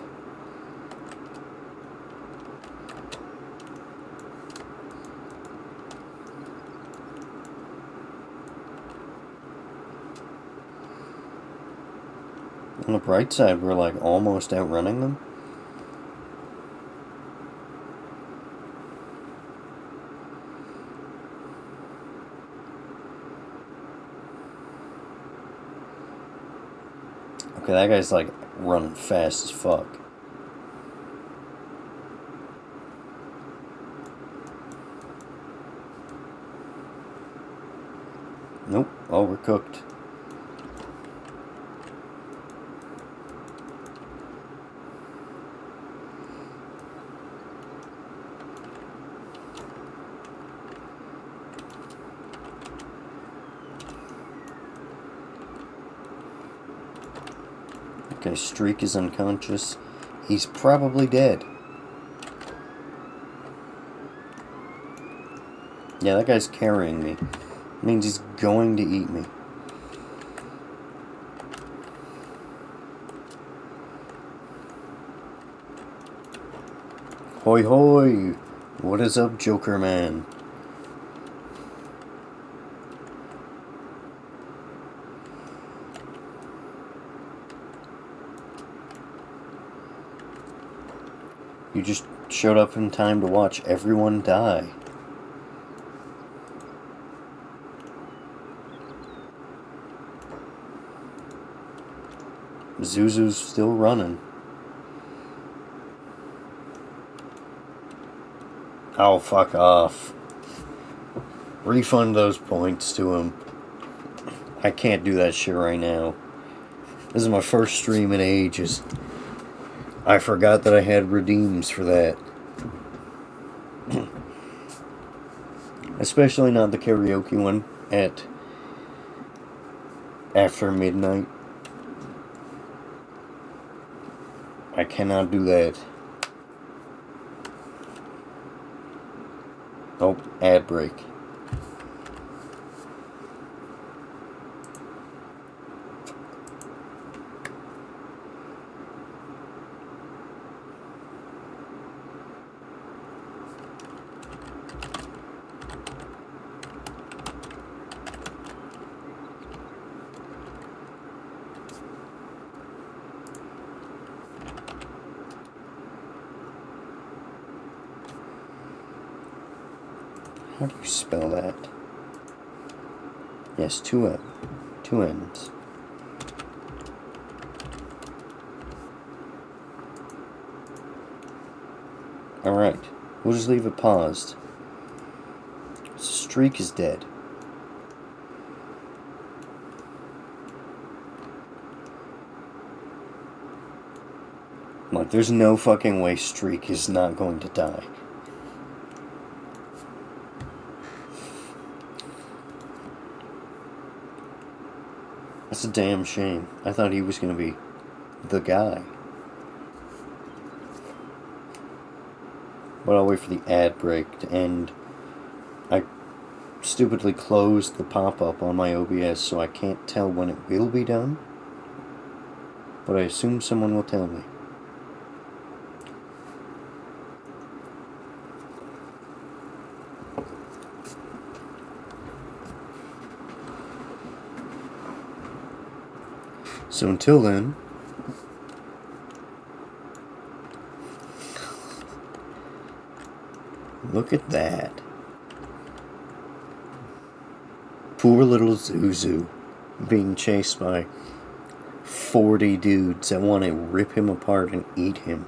On the bright side, we're like almost outrunning them. Okay, that guy's like running fast as fuck. Nope. Oh, we're cooked. Okay, Streak is unconscious. He's probably dead. Yeah, that guy's carrying me. It means he's going to eat me. Hoi hoi! What is up, Joker Man? You just showed up in time to watch everyone die. Zuzu's still running. Oh, fuck off. Refund those points to him. I can't do that shit right now. This is my first stream in ages. I forgot that I had redeems for that. Especially not the karaoke one at after midnight. I cannot do that. Oh, ad break. How do you spell that? Yes, two N's. Alright, we'll just leave it paused. Streak is dead. Like, there's no fucking way Streak is not going to die. That's a damn shame. I thought he was going to be the guy. But I'll wait for the ad break to end. I stupidly closed the pop-up on my OBS, so I can't tell when it will be done. But I assume someone will tell me. So until then, look at that. Poor little Zuzu being chased by 40 dudes that want to rip him apart and eat him.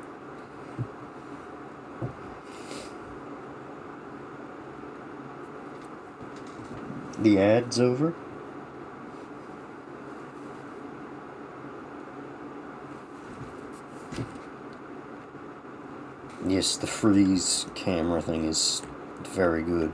The ad's over? Yes, the freeze camera thing is very good.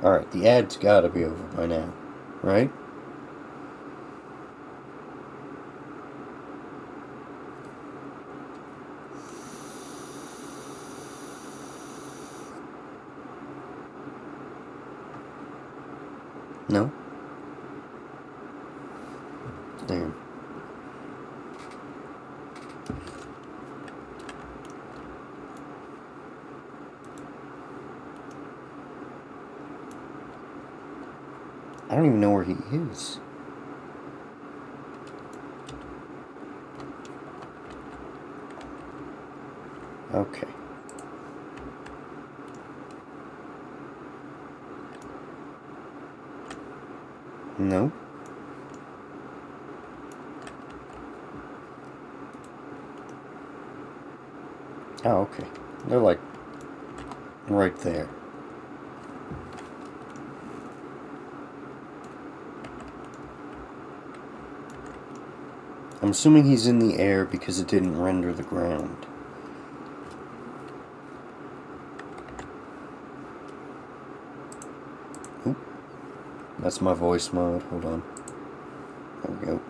Alright, the ad's gotta be over by now, right? No? Damn. I don't even know where he is. Okay. No. Oh, okay. They're like right there. I'm assuming he's in the air because it didn't render the ground. Oop. That's my voice mode. Hold on. There we go.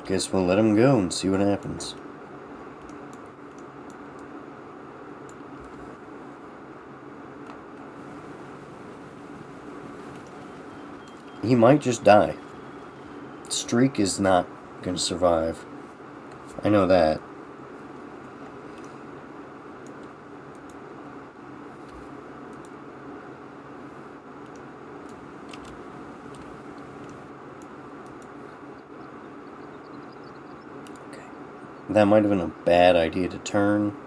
Guess we'll let him go and see what happens. He might just die. Streak is not going to survive. I know that. Okay. That might have been a bad idea to turn.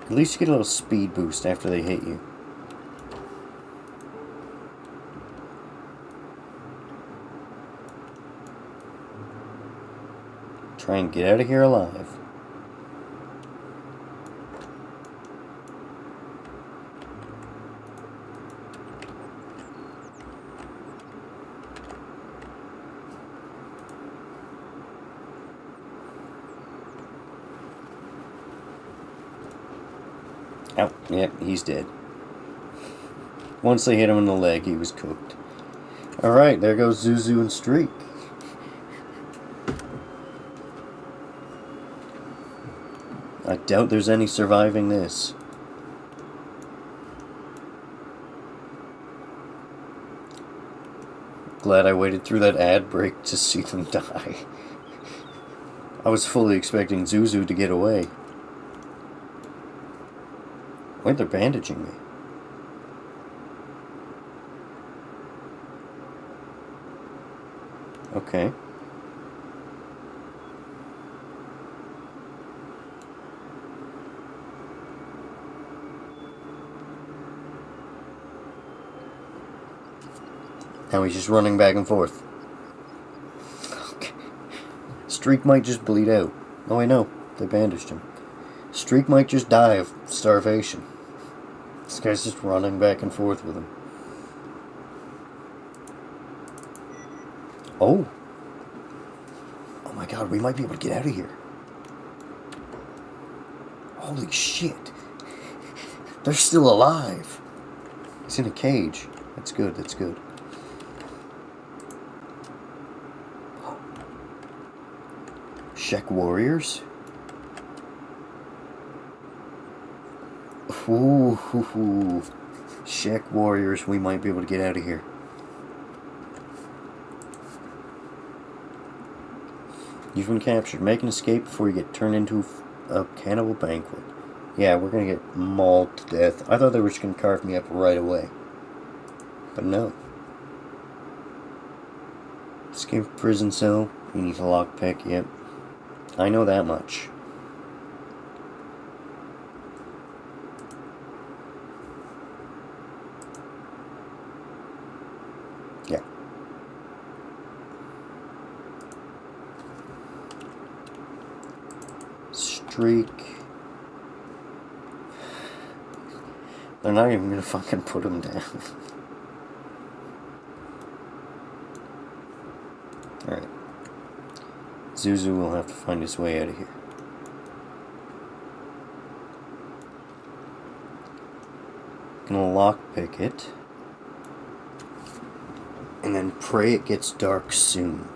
At least you get a little speed boost after they hit you. Try and get out of here alive. Oh, yep, he's dead. Once they hit him in the leg, he was cooked. Alright, there goes Zuzu and Streak. I doubt there's any surviving this. Glad I waited through that ad break to see them die. I was fully expecting Zuzu to get away. Wait, they're bandaging me. Okay. Now he's just running back and forth. Okay. Streak might just bleed out. Oh, I know. They bandaged him. Streak might just die of starvation. This guy's just running back and forth with him. Oh. Oh my god, we might be able to get out of here. Holy shit. They're still alive. He's in a cage. That's good, that's good. Czech warriors? Ooh, Czech warriors, we might be able to get out of here. You've been captured. Make an escape before you get turned into a cannibal banquet. Yeah, we're gonna get mauled to death. I thought they were just gonna carve me up right away. But no. Escape prison cell. You need a lockpick, yep. I know that much. Yeah. Streak. They're not even gonna fucking put him down. Alright. Zuzu will have to find his way out of here. Gonna lockpick it. And then pray it gets dark soon.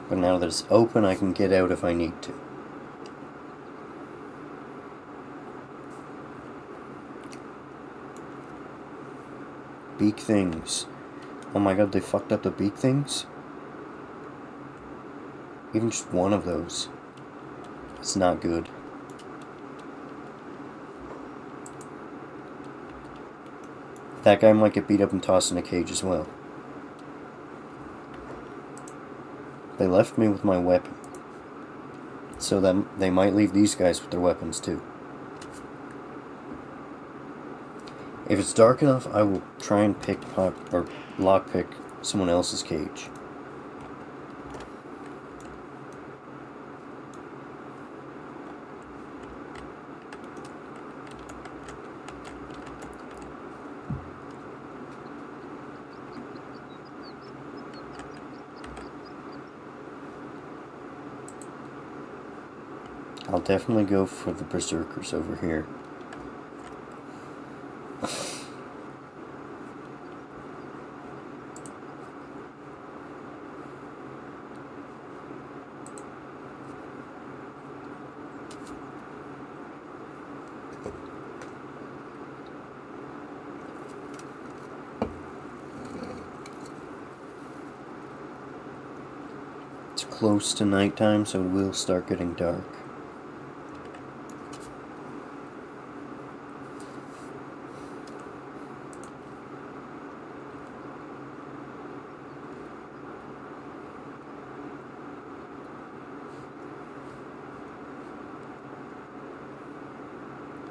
But now that it's open, I can get out if I need to. Beak things. Oh my god, they fucked up the beak things? Even just one of those. It's not good. That guy might get beat up and tossed in a cage as well. They left me with my weapon. So that they might leave these guys with their weapons too. If it's dark enough, I will try and lockpick someone else's cage. I'll definitely go for the berserkers over here. It's close to nighttime, so it will start getting dark.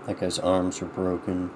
That guy's arms are broken.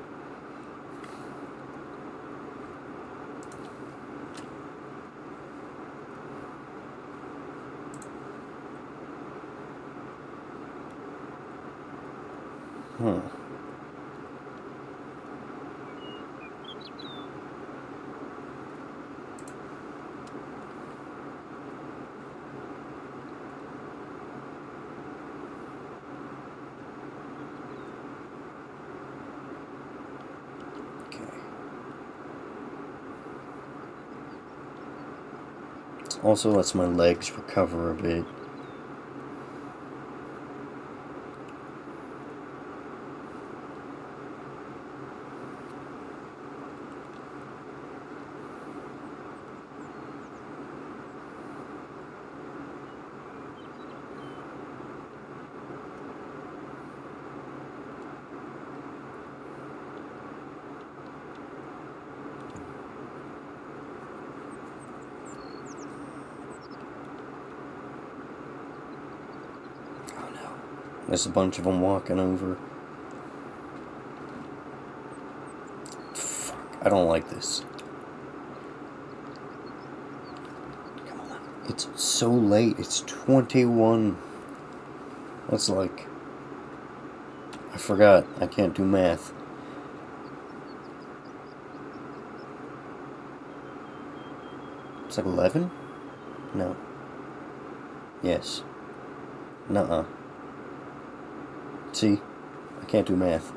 Also lets my legs recover a bit. There's a bunch of them walking over. Fuck, I don't like this. Come on. It's so late. It's 21. That's like... I forgot. I can't do math. It's like 11? No. Yes. Nuh-uh. See? I can't do math.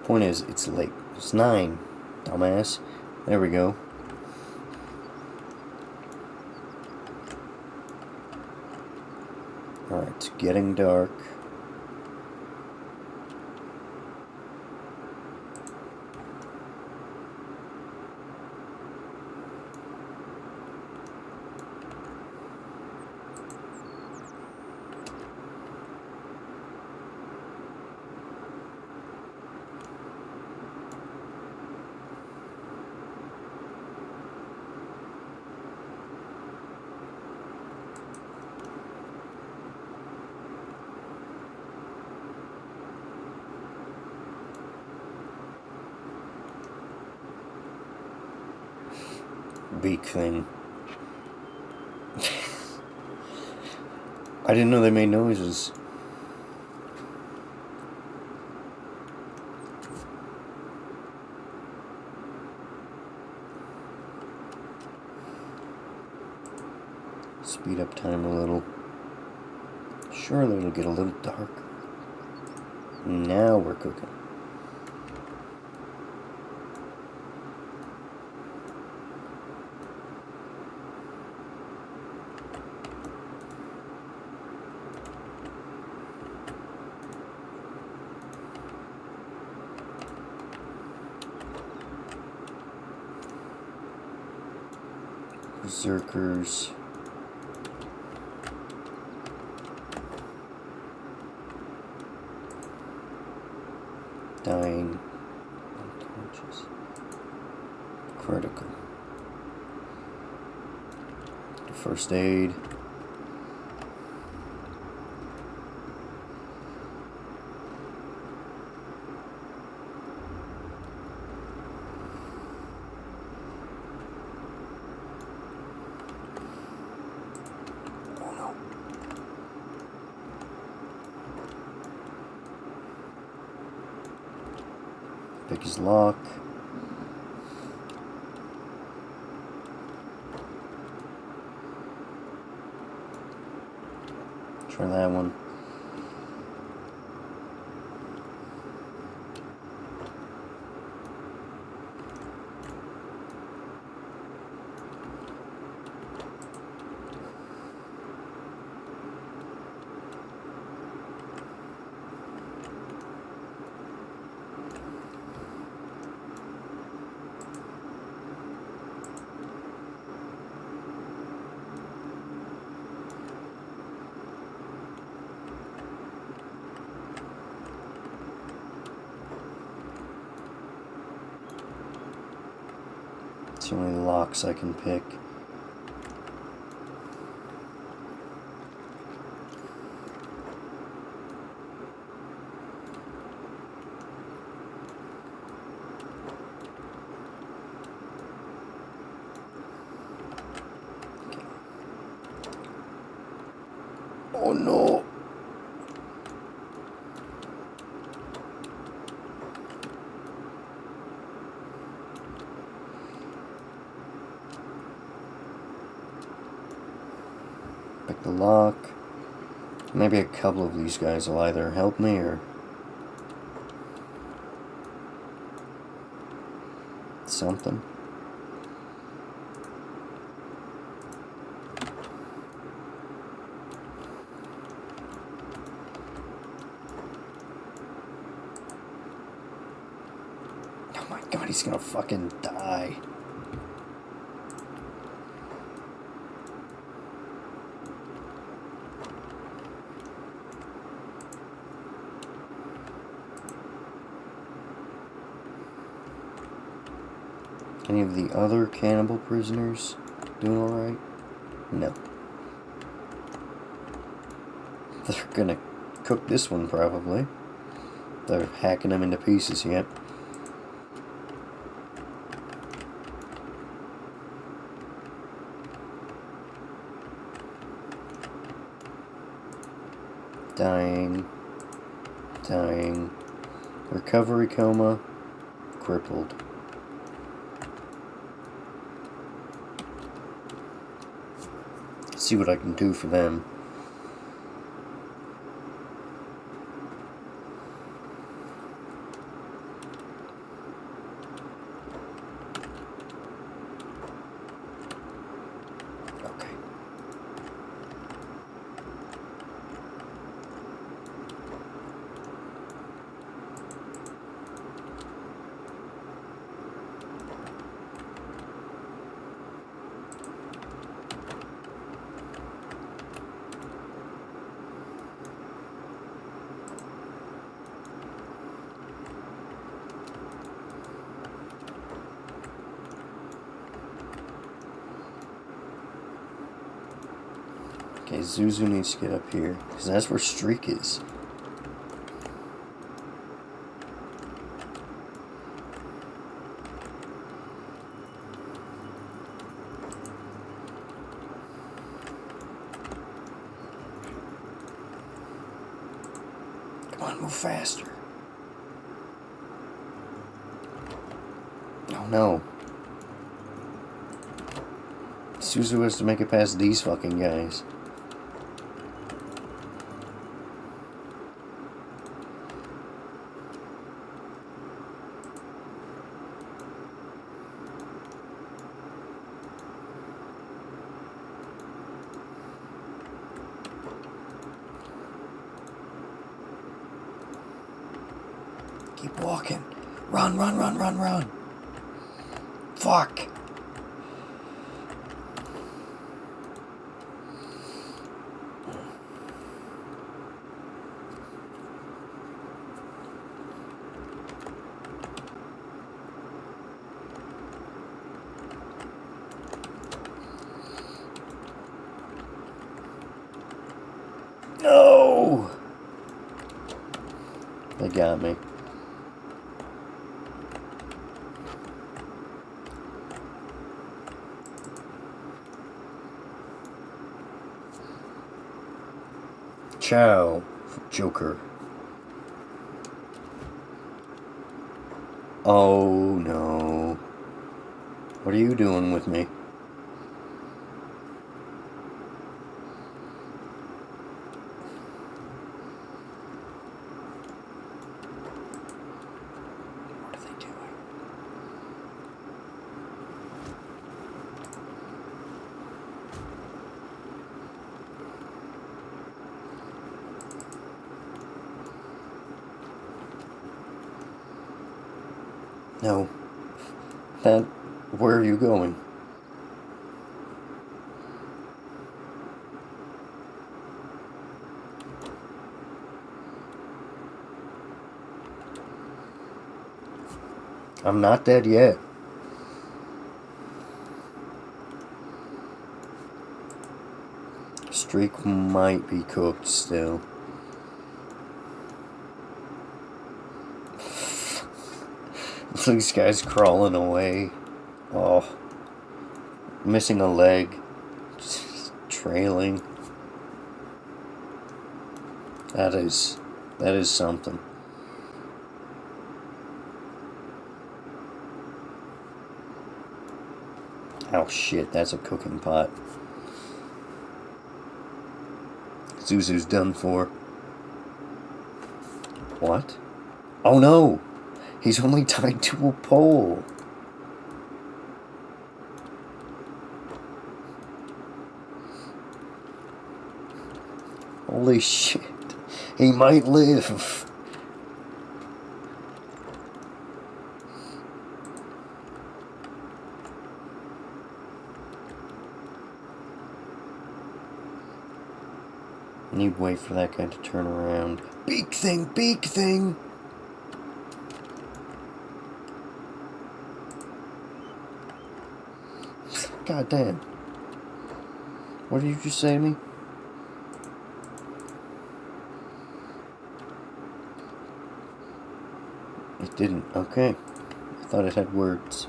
Point is, it's late. It's 9, dumbass. There we go. Alright, it's getting dark. Beak thing. I didn't know they made noises. Speed up time a little. Surely it'll get a little darker. Now we're cooking. Berserkers. Dying. Unconscious. Critical. First aid. Pick his lock. Try that one. It's the only locks I can pick. Oh no! Pick the lock. Maybe a couple of these guys will either help me or something. Oh my god, he's gonna fucking die. Any of the other cannibal prisoners doing alright? No. They're gonna cook this one probably. They're hacking him into pieces yet. Dying. Dying. Recovery coma. Crippled. See what I can do for them. Okay. Okay, Zuzu needs to get up here, because that's where Streak is. Come on, move faster. Oh no. Zuzu has to make it past these fucking guys. Keep walking. Run, run, run, run, run. Fuck. No! They got me. Ciao, Joker. Oh no. What are you doing with me? What are they doing? No. Where are you going? I'm not dead yet. Streak might be cooked still. This guy's crawling away. Oh. Missing a leg. Just trailing. That is something. Oh shit, that's a cooking pot. Zuzu's done for. What? Oh no! He's only tied to a pole. Holy shit. He might live. I need to wait for that guy to turn around. Beak thing! Beak thing! God damn. What did you just say to me? It didn't. Okay. I thought it had words.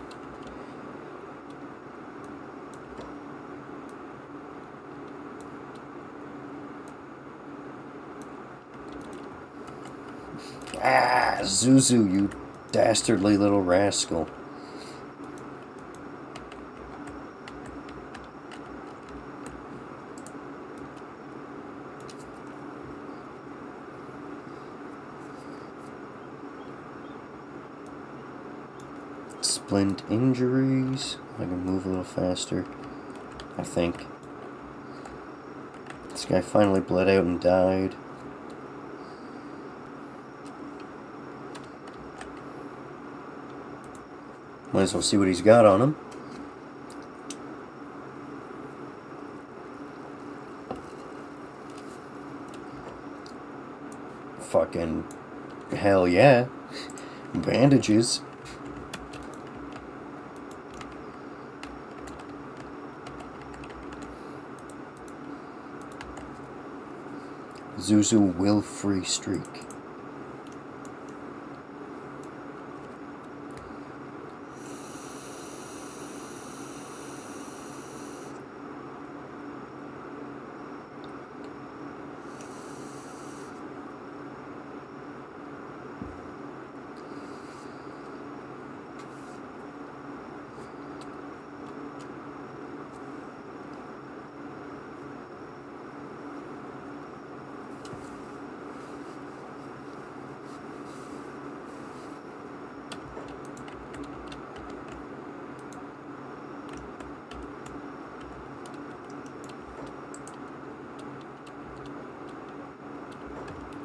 Ah, Zuzu, you dastardly little rascal. Splint injuries. I can move a little faster, I think. This guy finally bled out and died. Might as well see what he's got on him. Fucking hell yeah. Bandages. Zuzu will free streak.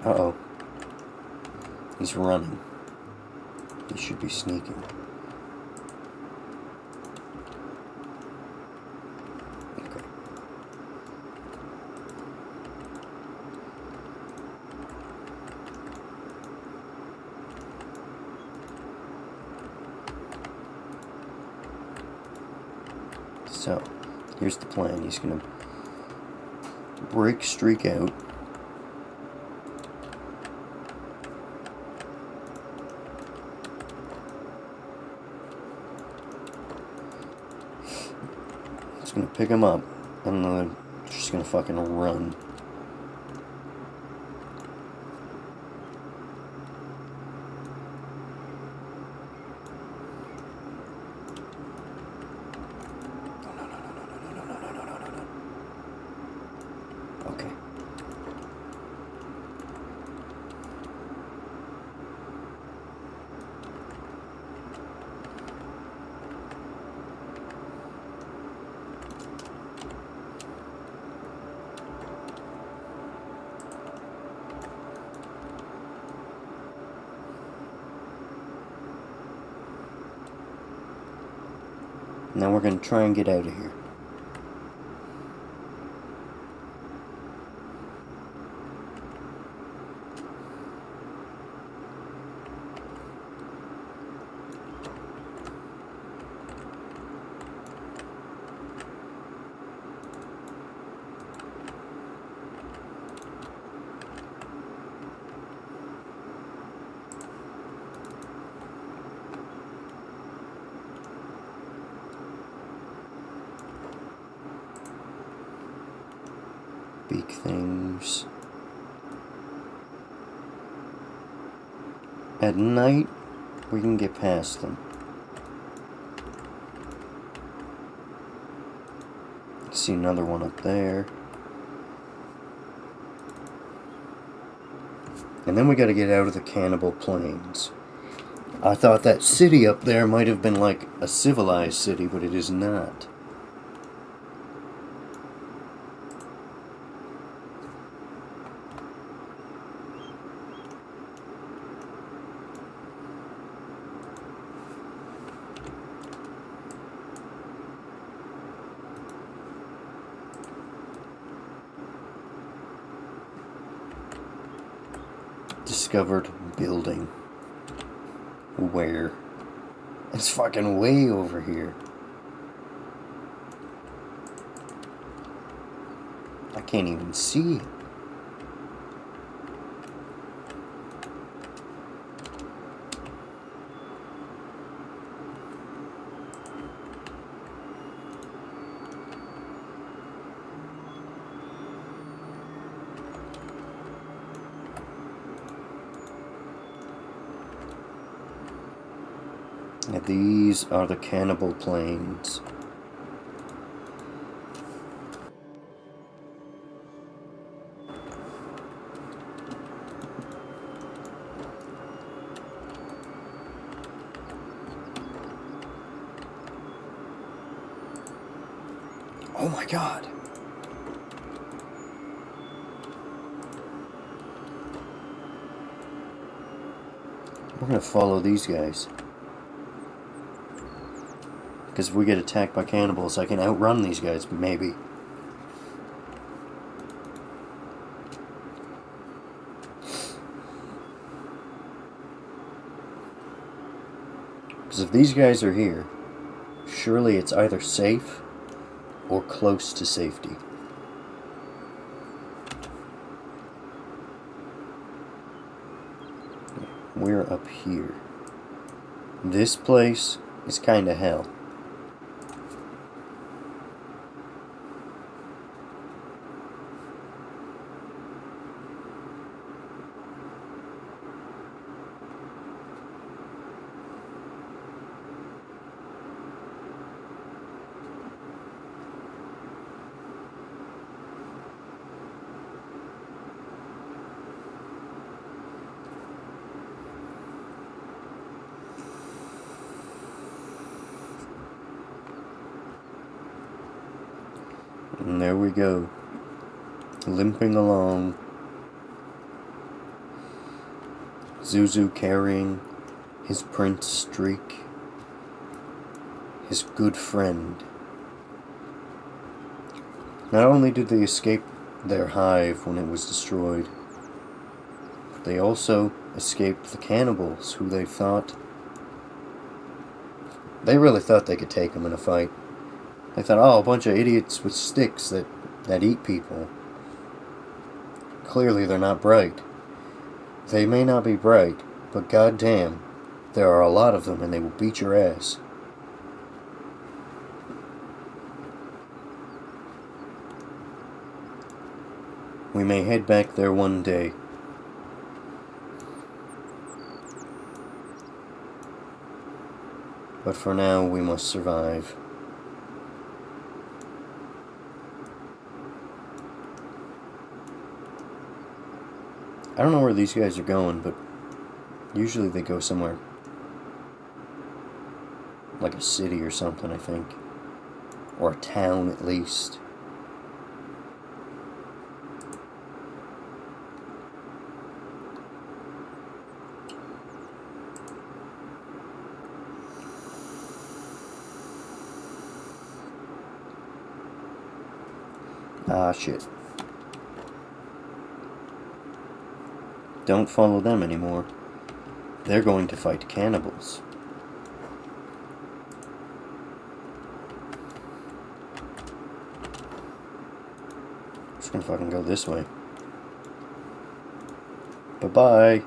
Uh-oh. He's running. He should be sneaking. Okay. So, here's the plan. He's gonna break streak out. Gonna pick him up, and they're just gonna fucking run. Now we're going to try and get out of here. Big things. At night, we can get past them. See another one up there. And then we gotta get out of the Cannibal Plains. I thought that city up there might have been like a civilized city, but it is not. Discovered building. Where? It's fucking way over here. I can't even see. Now these are the Cannibal Plains. Oh my god. We're gonna follow these guys. Because if we get attacked by cannibals, I can outrun these guys, maybe. Because if these guys are here, surely it's either safe or close to safety. We're up here. This place is kinda hell. And there we go, limping along. Zuzu carrying his prince Streak, his good friend. Not only did they escape their hive when it was destroyed, but they also escaped the cannibals who they really thought they could take them in a fight. They thought, oh, a bunch of idiots with sticks that eat people. Clearly they're not bright. They may not be bright, but goddamn, there are a lot of them and they will beat your ass. We may head back there one day. But for now, we must survive. I don't know where these guys are going, but usually they go somewhere like a city or something, I think. Or a town, at least. Ah, shit. Don't follow them anymore. They're going to fight cannibals. Just gonna fucking go this way. Bye-bye.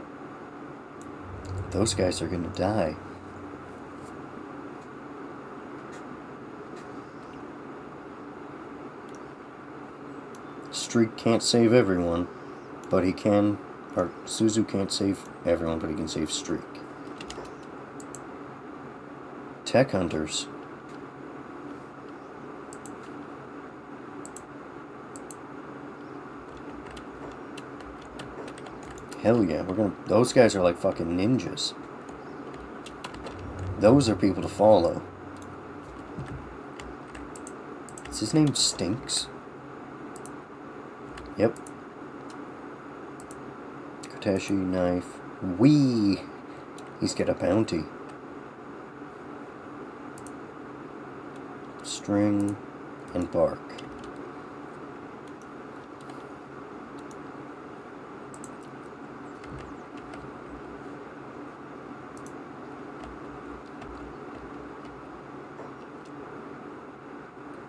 Those guys are gonna die. Streak can't save everyone, but he can... Or, Suzu can't save everyone, but he can save Streak. Tech Hunters. Hell yeah, we're gonna... Those guys are like fucking ninjas. Those are people to follow. Is his name Stinks? Yep. Koteshi, knife. Wee! He's got a bounty. String and bark.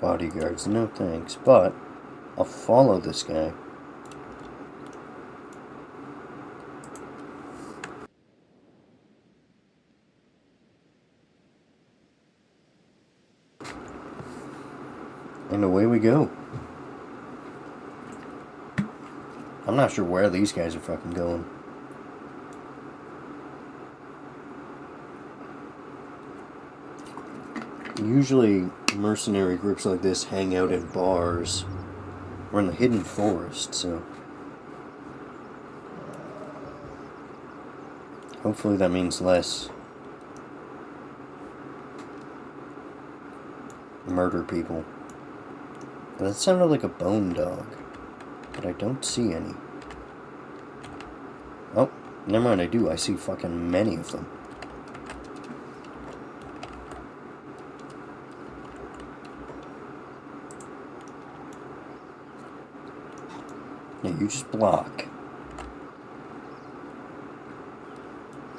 Bodyguards, no thanks, but I'll follow this guy. And away we go. I'm not sure where these guys are fucking going. Usually, mercenary groups like this hang out in bars or in the hidden forest, so... Hopefully that means less murder people. That sounded like a bone dog, but I don't see any. Oh, never mind, I do. I see fucking many of them. Yeah, you just block.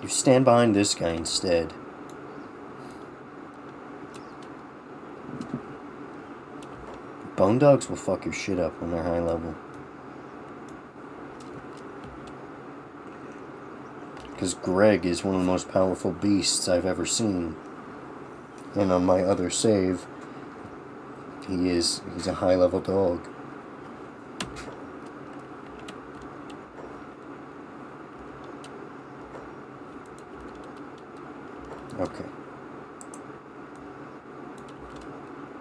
You stand behind this guy instead. Bone dogs will fuck your shit up when they're high level. Because Greg is one of the most powerful beasts I've ever seen. And on my other save, he's a high level dog. Okay.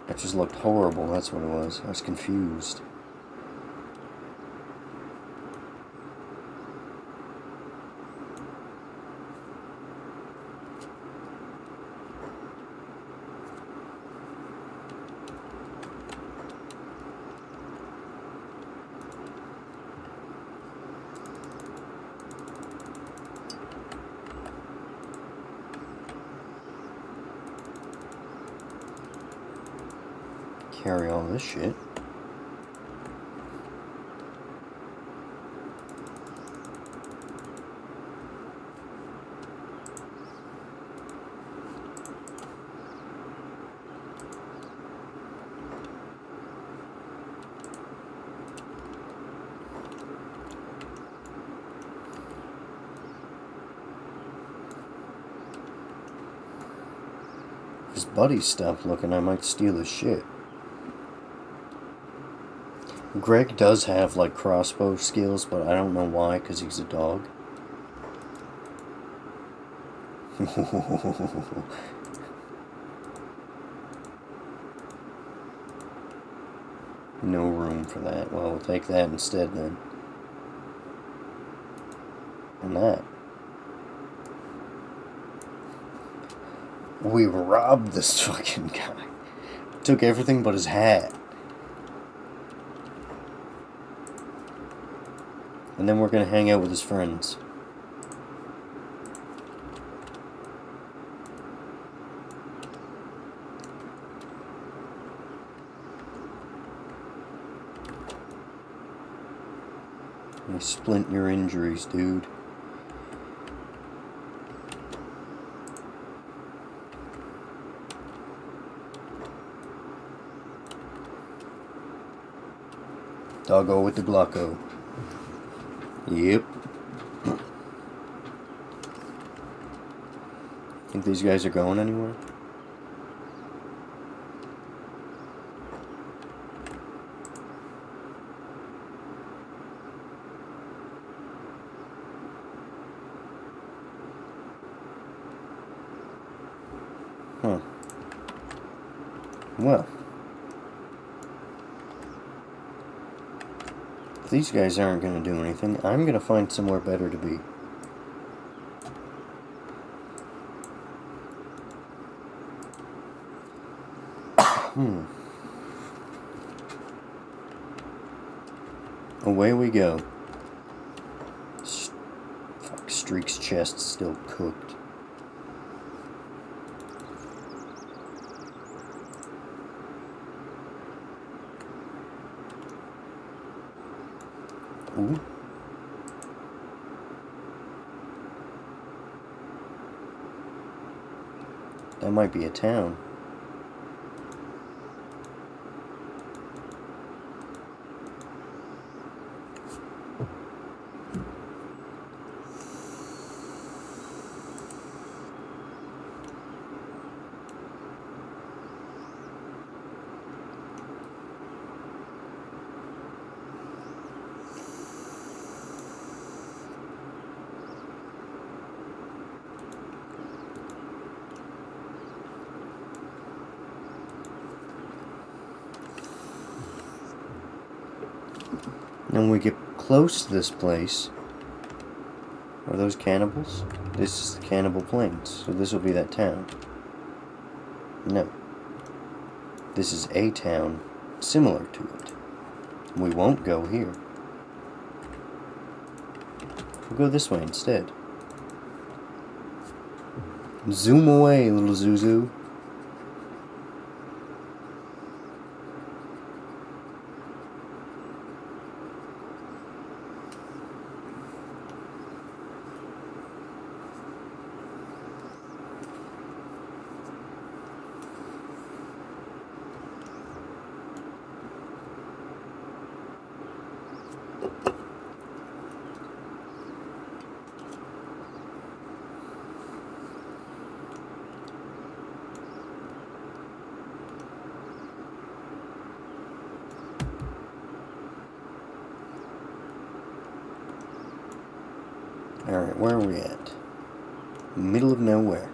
That just looked horrible, that's what it was. I was confused. Carry all this shit. If his buddy stopped looking, I might steal his shit. Greg does have, like, crossbow skills, but I don't know why, because he's a dog. No room for that. Well, we'll take that instead, then. And that. We robbed this fucking guy. Took everything but his hat. And then we're gonna hang out with his friends. You splint your injuries, dude. Doggo with the Glocko. Yep. Think these guys are going anywhere? Huh. Well. If these guys aren't going to do anything, I'm going to find somewhere better to be. Away we go. Fuck, Streak's chest still cooked. Ooh. That might be a town. And when we get close to this place, are those cannibals? This is the Cannibal Plains, so this will be that town. No. This is a town similar to it. We won't go here. We'll go this way instead. Zoom away, little Zuzu. Alright, where are we at? Middle of nowhere.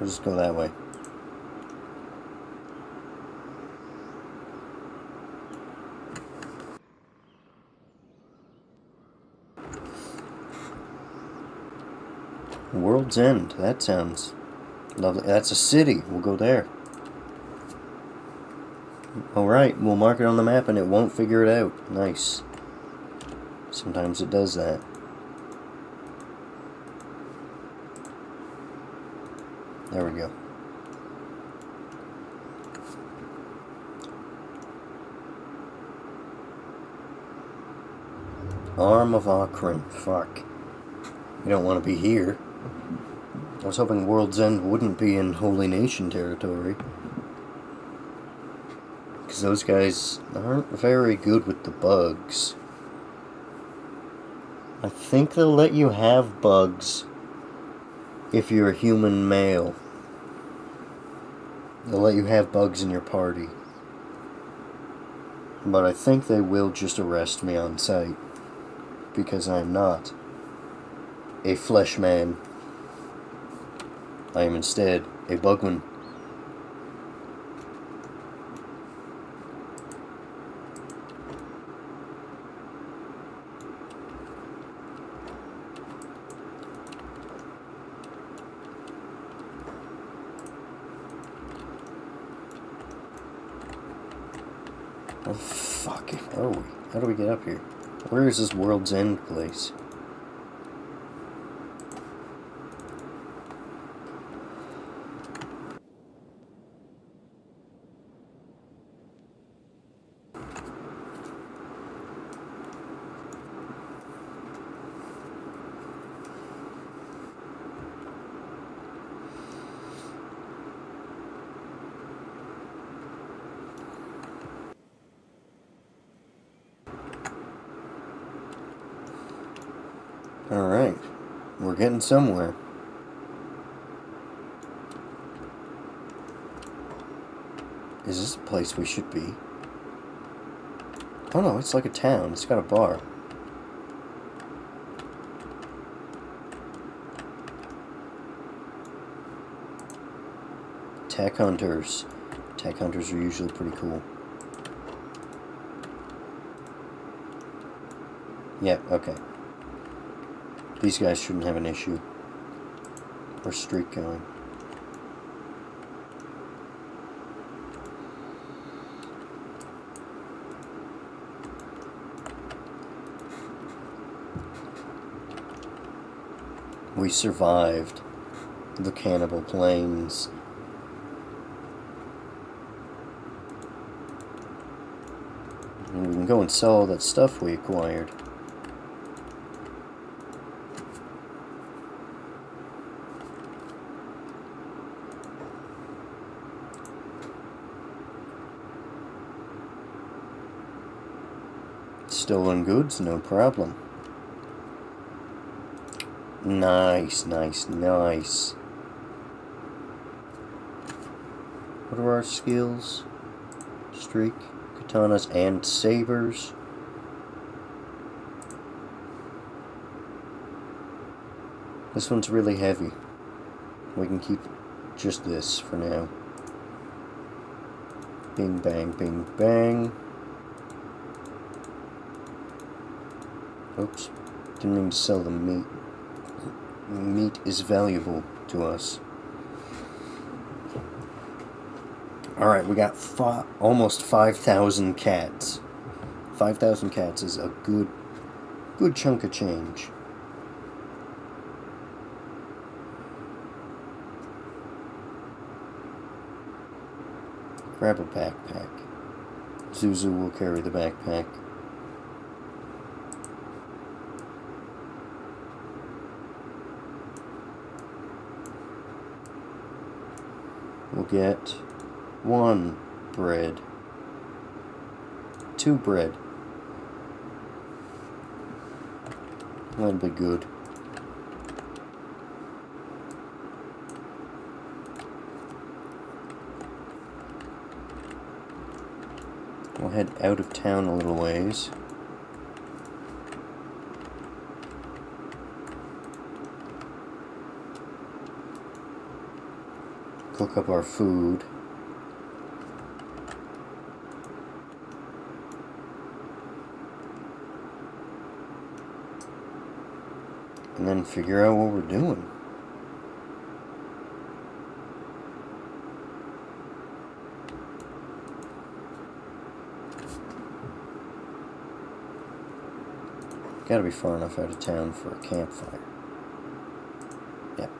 We'll just go that way. World's End. That sounds lovely. That's a city. We'll go there. Alright, we'll mark it on the map and it won't figure it out. Nice. Sometimes it does that. There we go. Arm of Akron. Fuck. You don't want to be here. I was hoping World's End wouldn't be in Holy Nation territory. Because those guys aren't very good with the bugs. I think they'll let you have bugs if you're a human male. They'll let you have bugs in your party. But I think they will just arrest me on sight. Because I'm not a flesh man. I am instead a bugman. Oh, fuck. Oh, how do we get up here? Where is this World's End place? we're getting somewhere. Is this the place we should be? Oh no, it's like a town. It's got a bar. Tech hunters. Tech hunters are usually pretty cool. Yep, okay. These guys shouldn't have an issue. Or streak going. We survived the Cannibal Plains. And we can go and sell all that stuff we acquired. Stolen goods, no problem. Nice, nice, nice. What are our skills? Streak, katanas, and sabers. This one's really heavy. We can keep just this for now. Bing, bang, bing, bang. Oops. Didn't mean to sell the meat. Meat is valuable to us. Alright, we got almost 5,000 cats. 5,000 cats is a good chunk of change. Grab a backpack. Zuzu will carry the backpack. We'll get 1 bread. 2 bread. That'll be good. We'll head out of town a little ways. Cook up our food. And then figure out what we're doing. Gotta be far enough out of town for a campfire. Yep.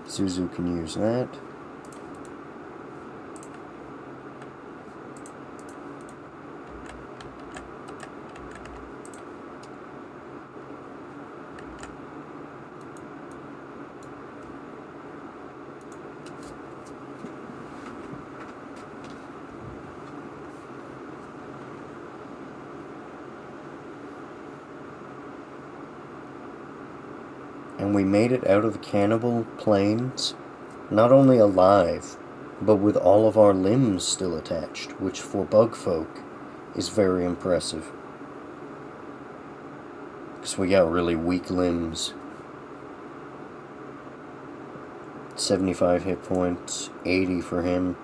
Zuzu can use that. And we made it out of the Cannibal Plains, not only alive, but with all of our limbs still attached, which for bug folk is very impressive. Because we got really weak limbs. 75 hit points, 80 for him.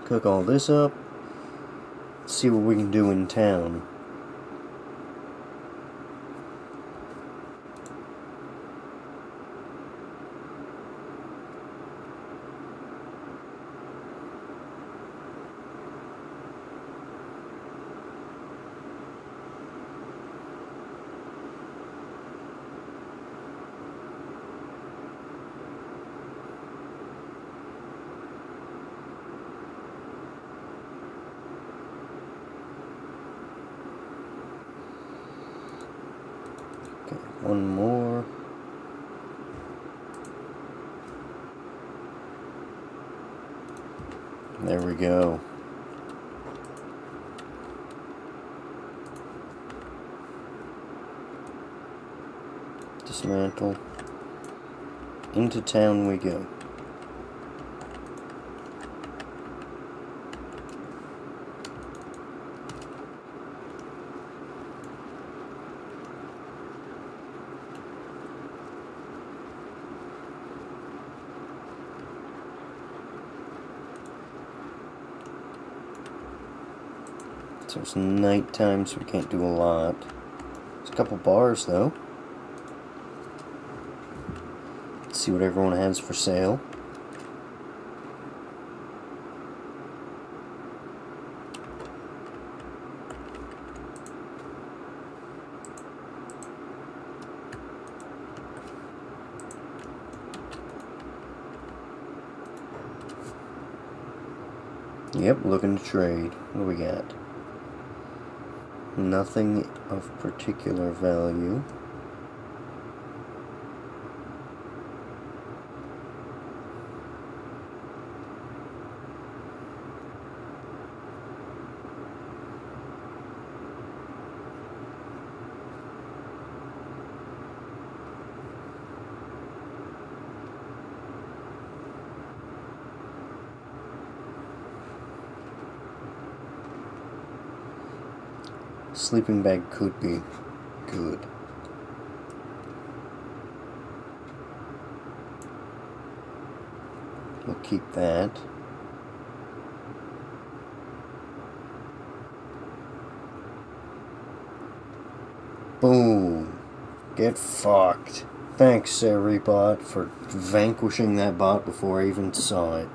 Cook all this up. See what we can do in town. One more. There we go. Dismantle. Into town we go. So it's nighttime, so we can't do a lot. There's a couple bars, though. Let's see what everyone has for sale. Yep, looking to trade. What do we got? Nothing of particular value. Sleeping bag could be good. We'll keep that. Boom. Get fucked. Thanks, Saribot, for vanquishing that bot before I even saw it.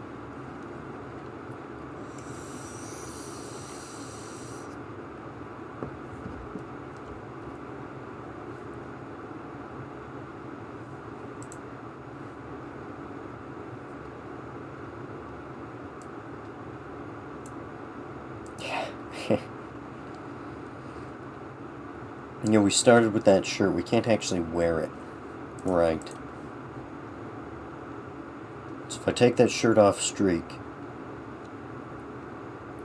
You know, we started with that shirt. We can't actually wear it. Right. So if I take that shirt off Streak,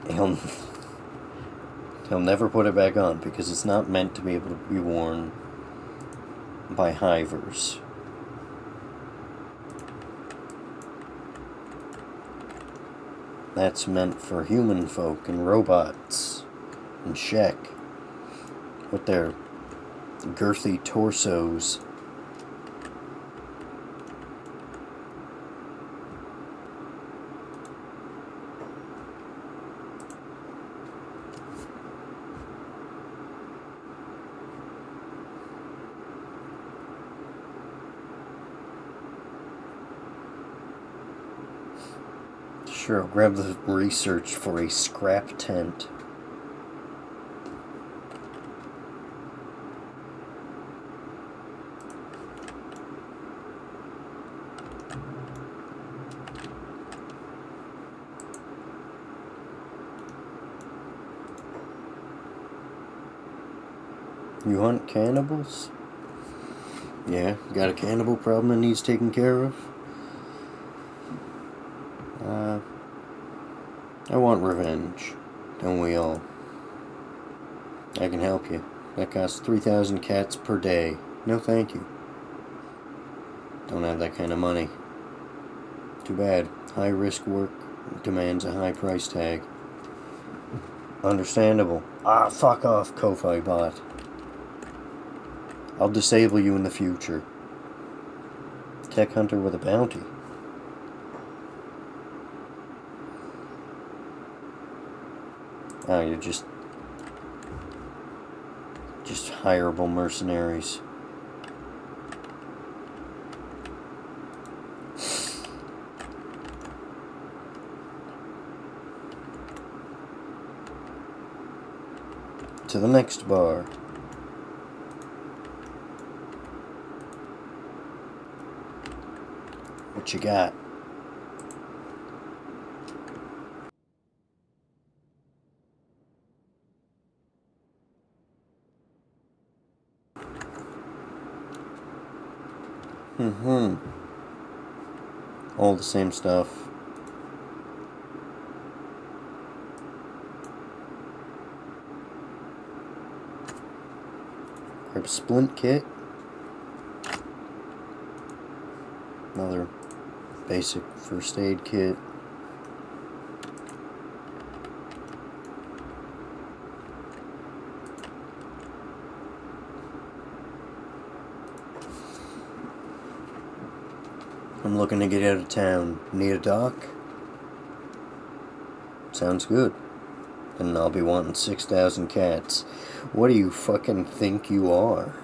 he'll never put it back on because it's not meant to be able to be worn by hivers. That's meant for human folk and robots and Shek with their girthy torsos. Sure, I'll grab the research for a scrap tent. You hunt cannibals? Yeah, got a cannibal problem that needs taken care of? I want revenge. Don't we all? I can help you. That costs 3,000 cats per day. No thank you. Don't have that kind of money. Too bad. High risk work demands a high price tag. Understandable. Ah, fuck off, Ko-Fi bot. I'll disable you in the future. Tech hunter with a bounty. Oh, you're just hireable mercenaries. To the next bar. What you got? Mm-hmm. All the same stuff. Grab a splint kit. Another basic first aid kit. I'm looking to get out of town. Need a dock? Sounds good. Then I'll be wanting 6,000 cats. What do you fucking think you are?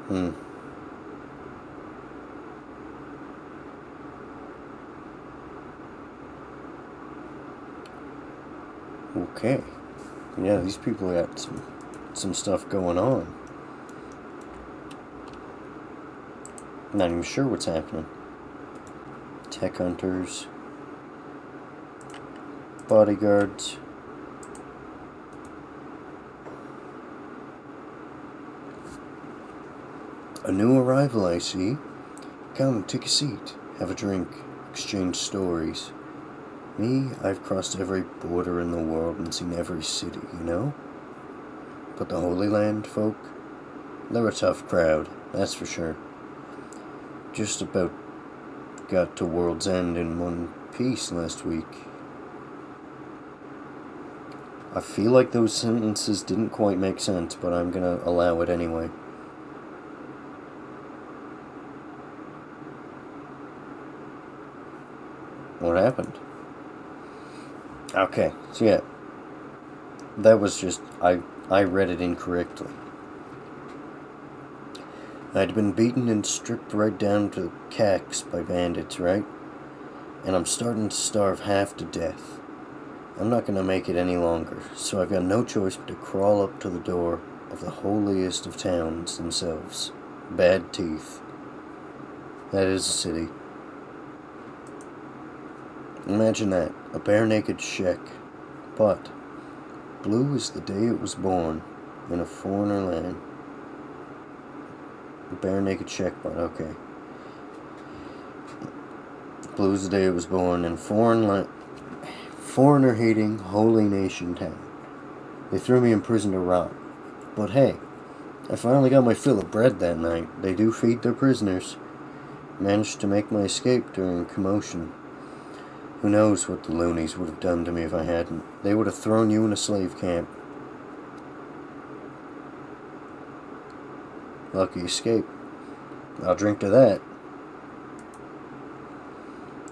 Hmm. Okay. Yeah, these people got some stuff going on. Not even sure what's happening. Tech hunters. Bodyguards. A new arrival, I see. Come, take a seat. Have a drink. Exchange stories. Me, I've crossed every border in the world and seen every city, you know? But the Holy Land folk, they're a tough crowd, that's for sure. Just about got to World's End in one piece last week. I feel like those sentences didn't quite make sense, but I'm gonna allow it anyway. What happened? Okay, so yeah. That was just, I read it incorrectly. I'd been beaten and stripped right down to cacks by bandits, right? And I'm starting to starve half to death. I'm not gonna make it any longer, so I've got no choice but to crawl up to the door of the holiest of towns themselves. Bad Teeth. That is a city. Imagine that, a bare-naked shack. But blue is the day it was born in a foreigner land. Bare-naked shack, but okay. Blue is the day it was born in foreigner-hating, holy nation town. They threw me in prison to rot. But hey, I finally got my fill of bread that night. They do feed their prisoners. Managed to make my escape during commotion. Who knows what the loonies would have done to me if I hadn't. They would have thrown you in a slave camp. Lucky escape. I'll drink to that.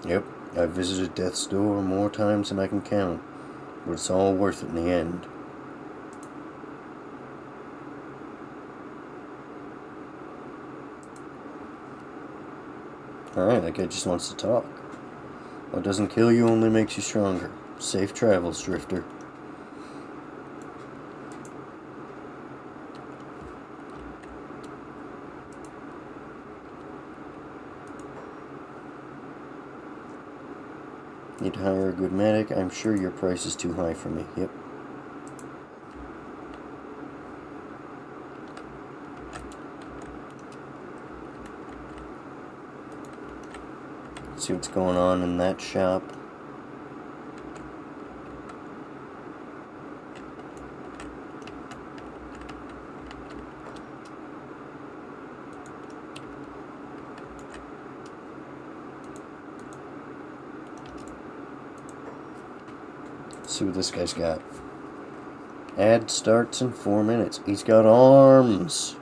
Yep, I've visited death's door more times than I can count, but it's all worth it in the end. Alright, that guy just wants to talk. What doesn't kill you only makes you stronger. Safe travels, Drifter. Need to hire a good medic? I'm sure your price is too high for me. Yep. Let's see what's going on in that shop. See what this guy's got. Ad starts in 4 minutes. He's got arms.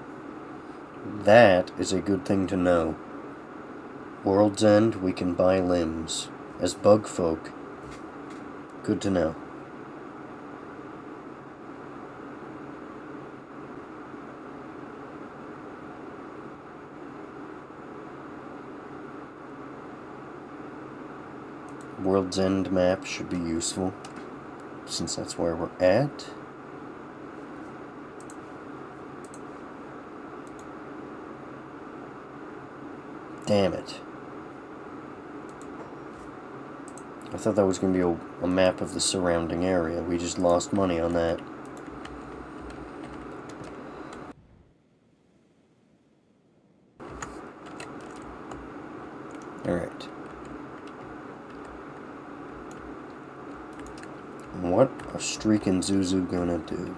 That is a good thing to know. World's End, we can buy limbs. As bug folk, good to know. World's End map should be useful, since that's where we're at. Damn it. I thought that was going to be a map of the surrounding area. We just lost money on that. Alright. What are streaking Zuzu gonna do?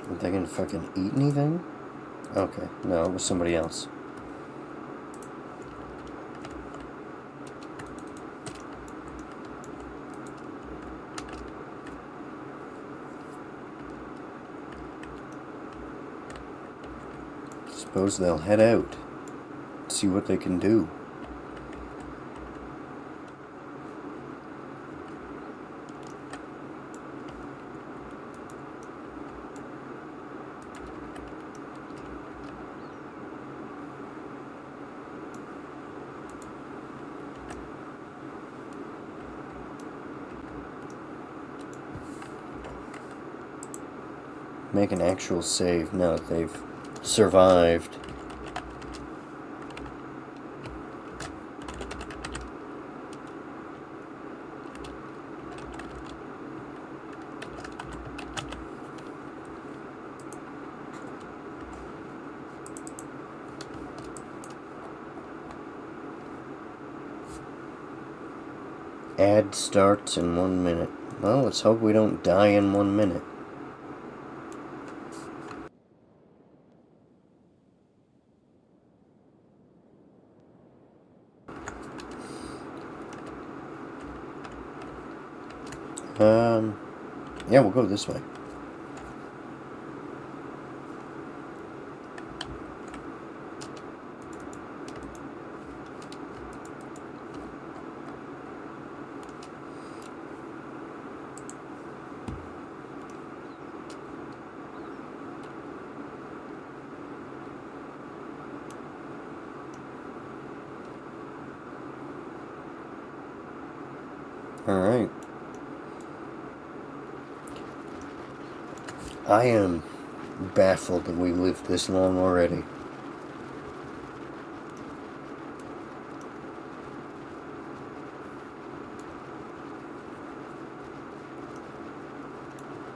Are they gonna fucking eat anything? Okay, no, it was somebody else. Suppose they'll head out, see what they can do. Make an actual save now that they've survived. Ad starts in 1 minute. Well, let's hope we don't die in 1 minute. Yeah, we'll go this way. Alright. I am baffled that we lived this long already.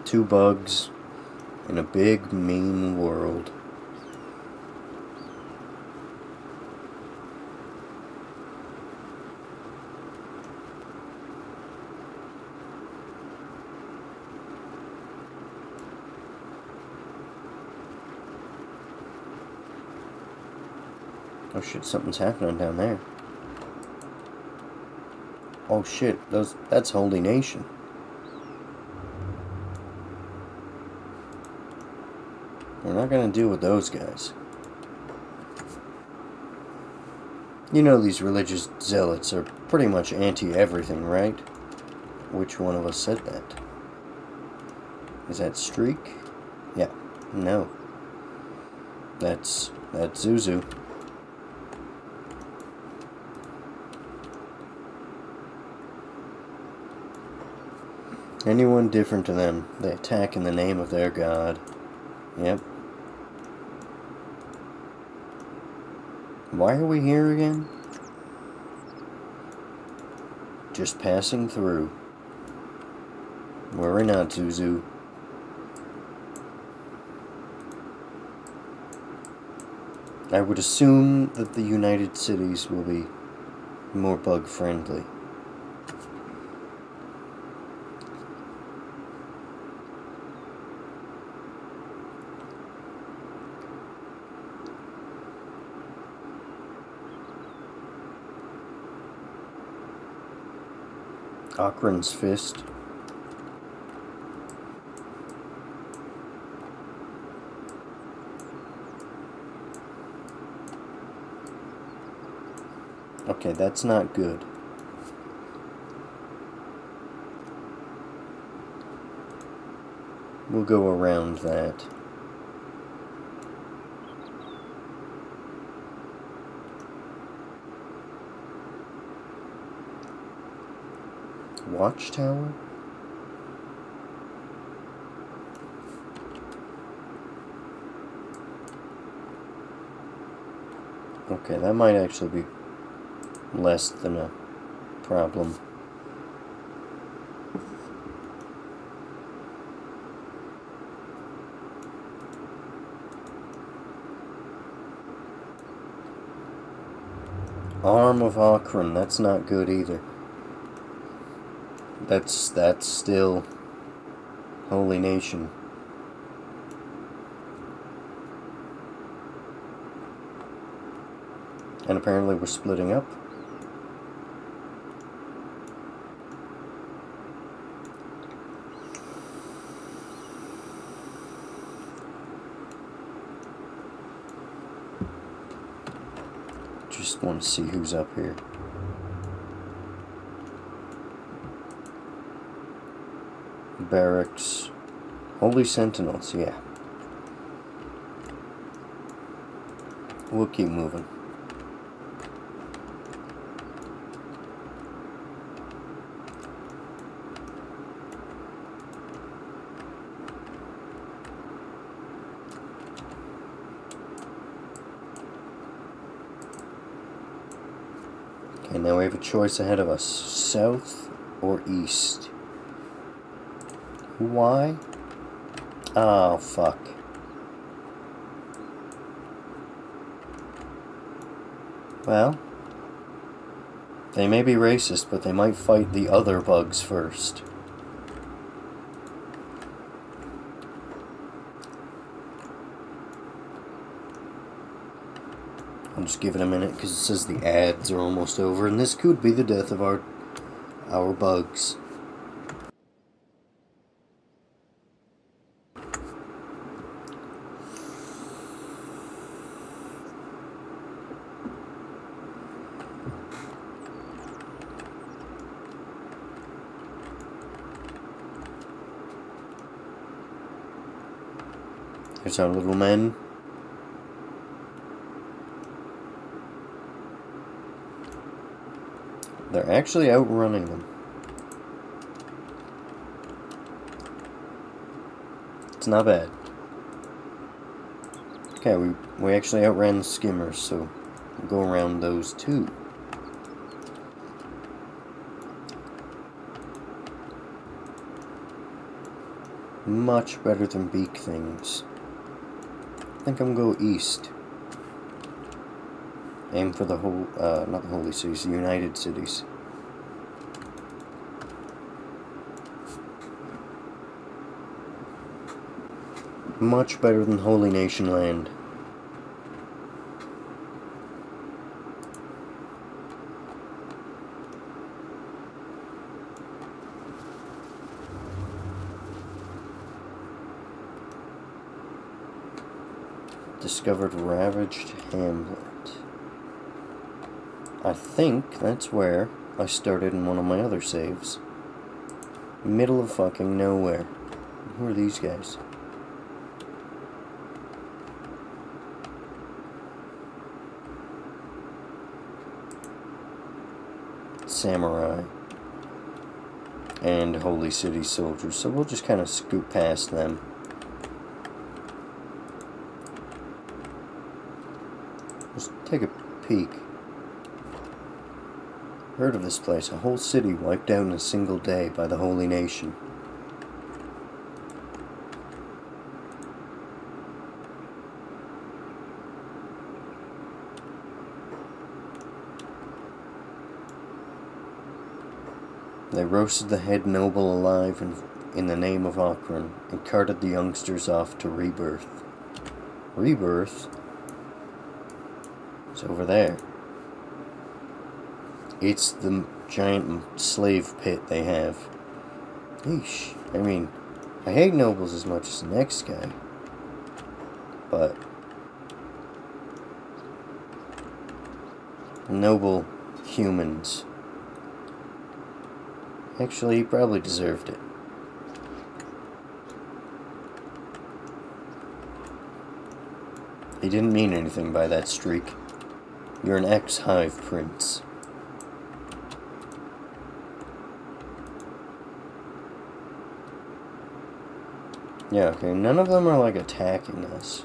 Two bugs in a big, mean world. Oh shit, something's happening down there. Oh shit, that's Holy Nation. We're not gonna deal with those guys. You know these religious zealots are pretty much anti-everything, right? Which one of us said that? Is that Streak? Yeah. No. That's Zuzu. Anyone different to them, they attack in the name of their god. Yep. Why are we here again? Just passing through. Worry not, Zuzu. I would assume that the United Cities will be more bug-friendly. Akron's Fist. Okay, that's not good. We'll go around that. Watchtower? Okay, that might actually be less than a problem. Arm of Akron, that's not good either. That's still Holy Nation. And apparently we're splitting up. Just want to see who's up here. Barracks. Holy Sentinels, yeah. We'll keep moving. Okay, now we have a choice ahead of us. South or east? Why? Oh, fuck. Well, they may be racist, but they might fight the other bugs first. I'll just give it a minute because it says the ads are almost over, and this could be the death of our bugs. Here's our little men. They're actually outrunning them. It's not bad. Okay, we actually outran the skimmers, so we'll go around those too. Much better than beak things. I think I'm gonna go east. Aim for the whole, not the Holy Cities, the United Cities. Much better than Holy Nation land. Discovered ravaged hamlet. I think that's where I started in one of my other saves. Middle of fucking nowhere. Who are these guys? Samurai. And Holy City soldiers. So we'll just kind of scoot past them. Let's take a peek. Heard of this place. A whole city wiped out in a single day by the Holy Nation. They roasted the head noble alive in the name of Akron and carted the youngsters off to rebirth. Rebirth? It's over there. It's the giant slave pit they have. Eesh. I mean, I hate nobles as much as the next guy. But noble humans. Actually, he probably deserved it. He didn't mean anything by that streak. You're an ex-hive prince. Yeah, okay, none of them are, like, attacking us.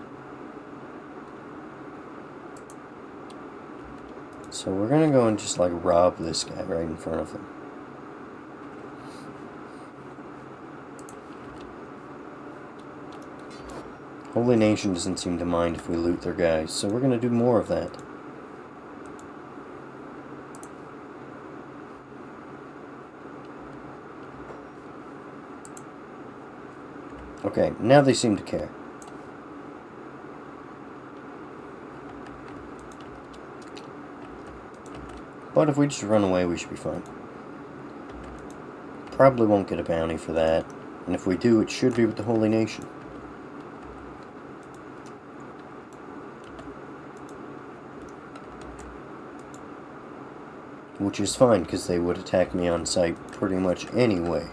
So we're gonna go and just, like, rob this guy right in front of him. Holy Nation doesn't seem to mind if we loot their guys, so we're gonna do more of that. Okay, now they seem to care. But if we just run away, we should be fine. Probably won't get a bounty for that, and if we do, it should be with the Holy Nation. Which is fine, because they would attack me on sight pretty much anyway.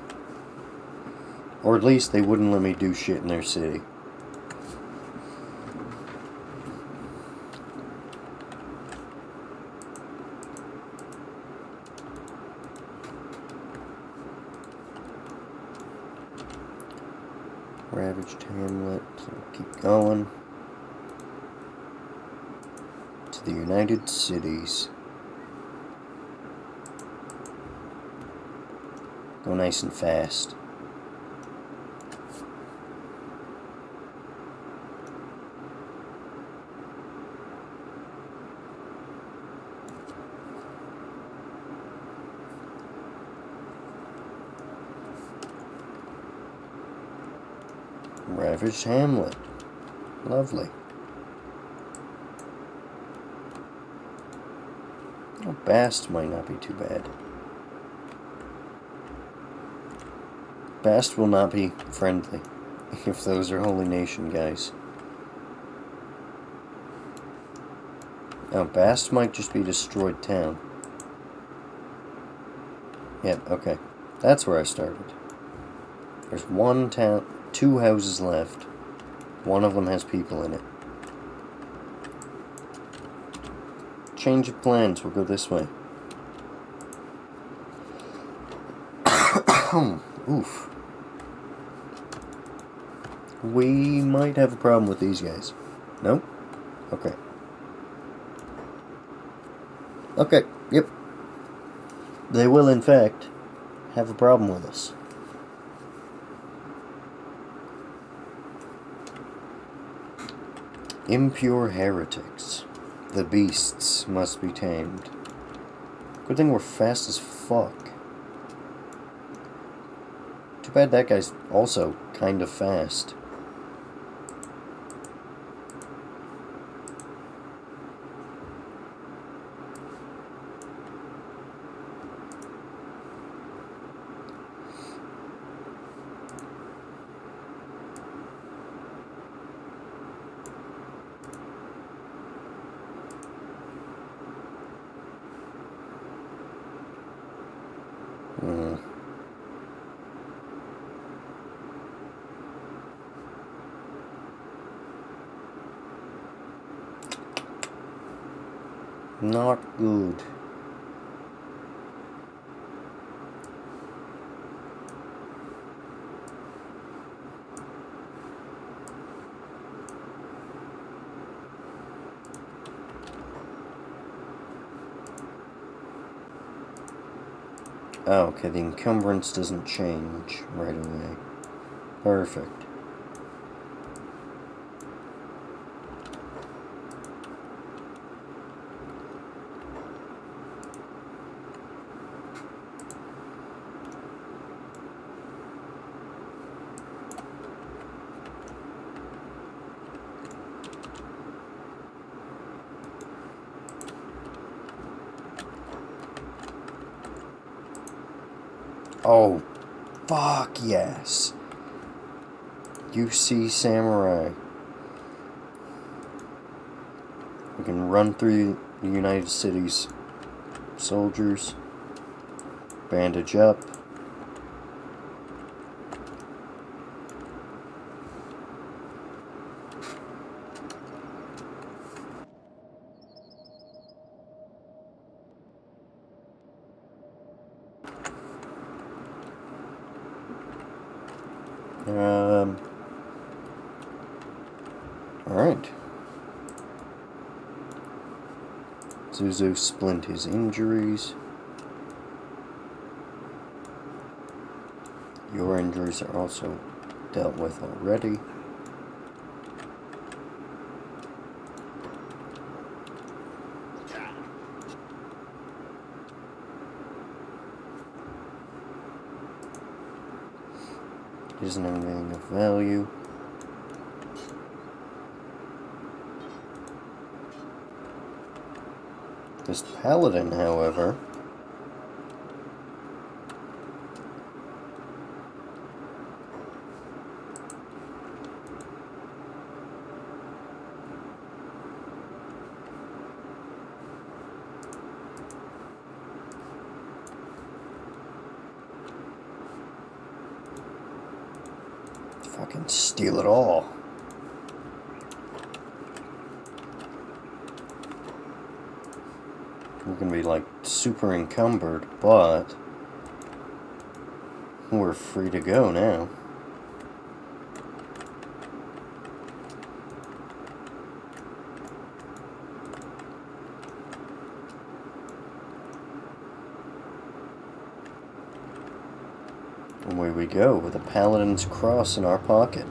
Or at least they wouldn't let me do shit in their city. Ravaged hamlet, so keep going. To the United Cities. Go nice and fast. Ravaged hamlet. Lovely. Oh, Bast might not be too bad. Bast will not be friendly if those are Holy Nation guys. Oh, Bast might just be destroyed town. Yep, okay. That's where I started. There's one town, 2 houses left. One of them has people in it. Change of plans, we'll go this way. Oof. We might have a problem with these guys. No? Okay. Okay, yep. They will, in fact, have a problem with us. Impure heretics. The beasts must be tamed. Good thing we're fast as fuck. Too bad that guy's also kind of fast. Not good. Oh, okay, the encumbrance doesn't change right away. Perfect. Oh, fuck yes. UC Samurai. We can run through the United Cities. Soldiers. Bandage up. Alright. Zuzu splint his injuries. Your injuries are also dealt with already. Isn't anything of value. This paladin, however, fucking steal it all. We're gonna be like super encumbered, but we're free to go now. Away we go with a paladin's cross in our pocket.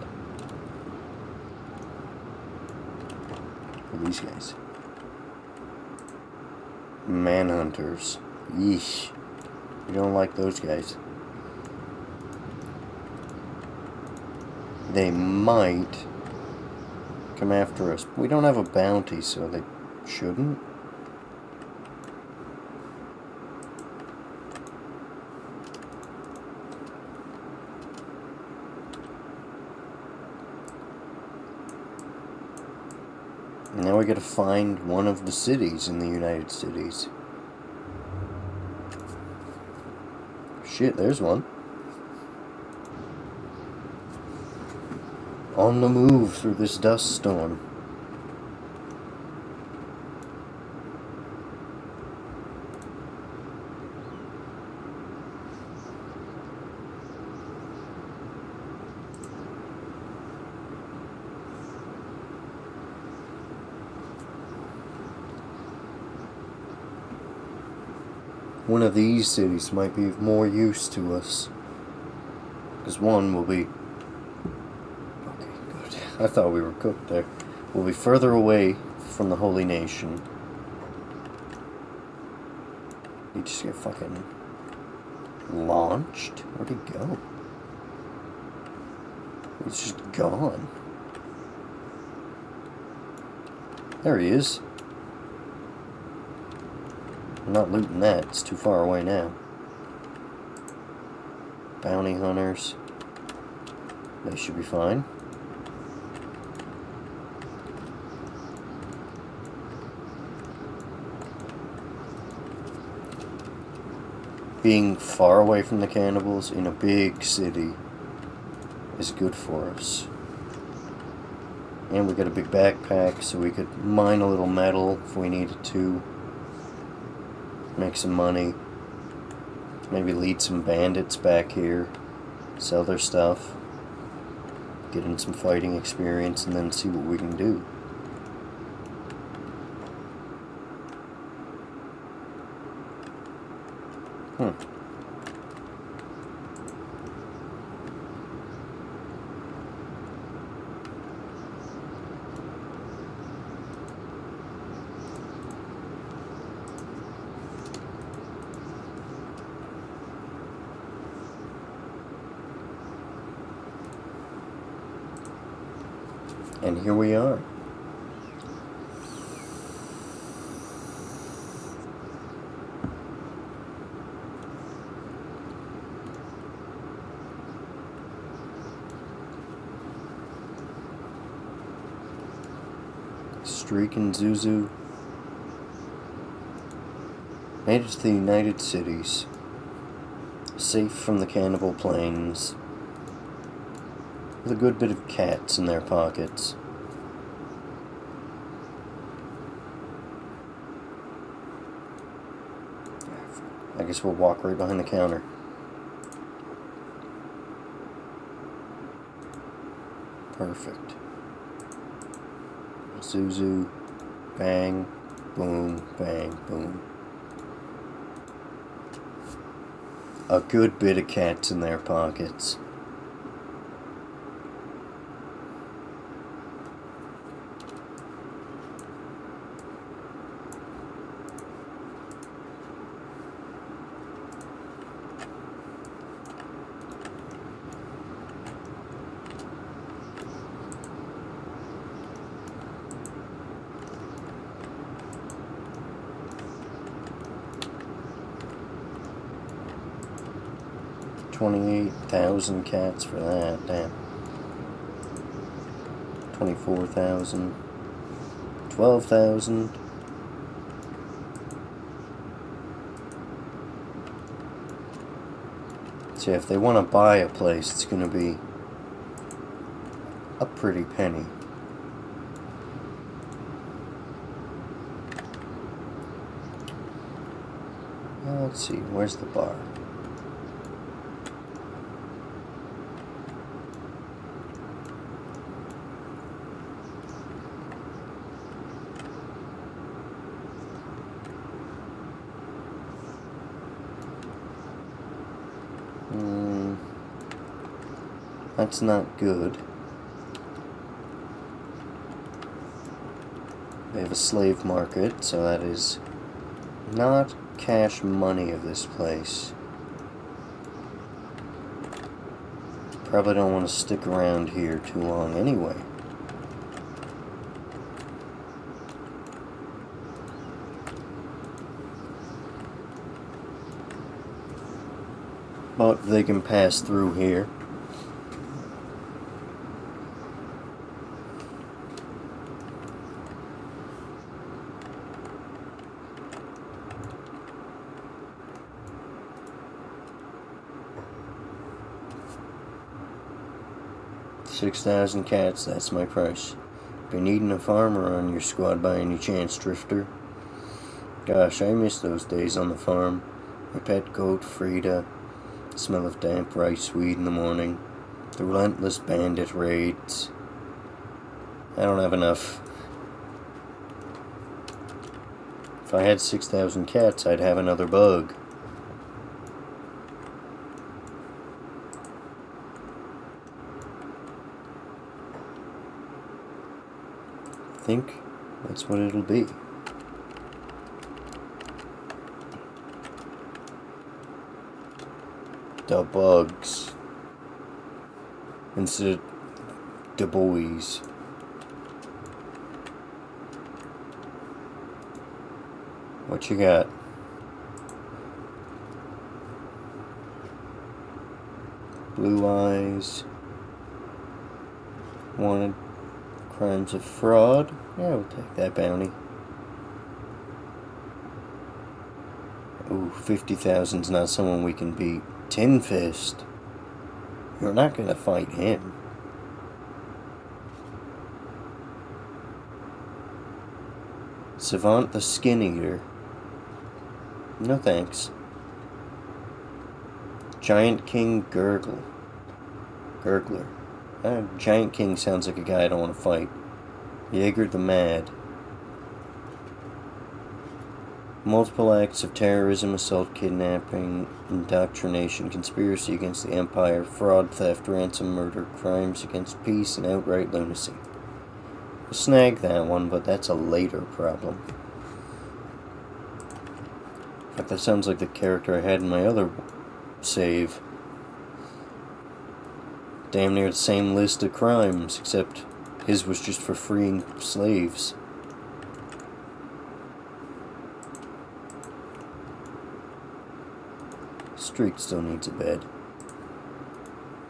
Who are these guys? Manhunters. Yeesh. We don't like those guys. They might come after us. We don't have a bounty, so they shouldn't. Now we gotta find one of the cities in the United Cities. Shit, there's one. On the move through this dust storm. One of these cities might be of more use to us. Because one will be... Okay, good. I thought we were cooked there. We'll be further away from the Holy Nation. He just get fucking... launched? Where'd he go? He's just gone. There he is. I'm not looting that, it's too far away now. Bounty hunters. They should be fine. Being far away from the cannibals in a big city is good for us. And we got a big backpack, so we could mine a little metal if we needed to. Make some money. Maybe lead some bandits back here. Sell their stuff. Get in some fighting experience and then see what we can do. And here we are. Streak and Zuzu made it to the United Cities, safe from the cannibal plains, with a good bit of cats in their pockets. I guess we'll walk right behind the counter. Perfect. Zuzu. Bang. Boom. Bang. Boom. A good bit of cats in their pockets. $28,000 cats for that, damn. 24,000. 12,000. See, if they want to buy a place, it's going to be a pretty penny. Let's see, where's the bar? That's not good. They have a slave market, so that is not cash money of this place. Probably don't want to stick around here too long anyway. But they can pass through here. $6,000 cats, that's my price. Been needing a farmer on your squad by any chance, Drifter? Gosh, I miss those days on the farm. My pet goat, Frida. The smell of damp rice weed in the morning. The relentless bandit raids. I don't have enough. If I had 6,000 cats, I'd have another bug. I think that's what it'll be. The bugs. Instead of the boys. What you got? Blue eyes. Wanted crimes of fraud. Yeah, we'll take that bounty. Ooh, 50,000's not someone we can beat. Tin Fist. You're not gonna fight him. Savant the Skin Eater. No thanks. Giant King Gurgler. Giant King sounds like a guy I don't want to fight. Jaeger the Mad. Multiple acts of terrorism, assault, kidnapping, indoctrination, conspiracy against the Empire, fraud, theft, ransom, murder, crimes against peace, and outright lunacy. We'll snag that one, but that's a later problem. In fact, that sounds like the character I had in my other save. Damn near the same list of crimes, except his was just for freeing slaves. Streak still needs a bed.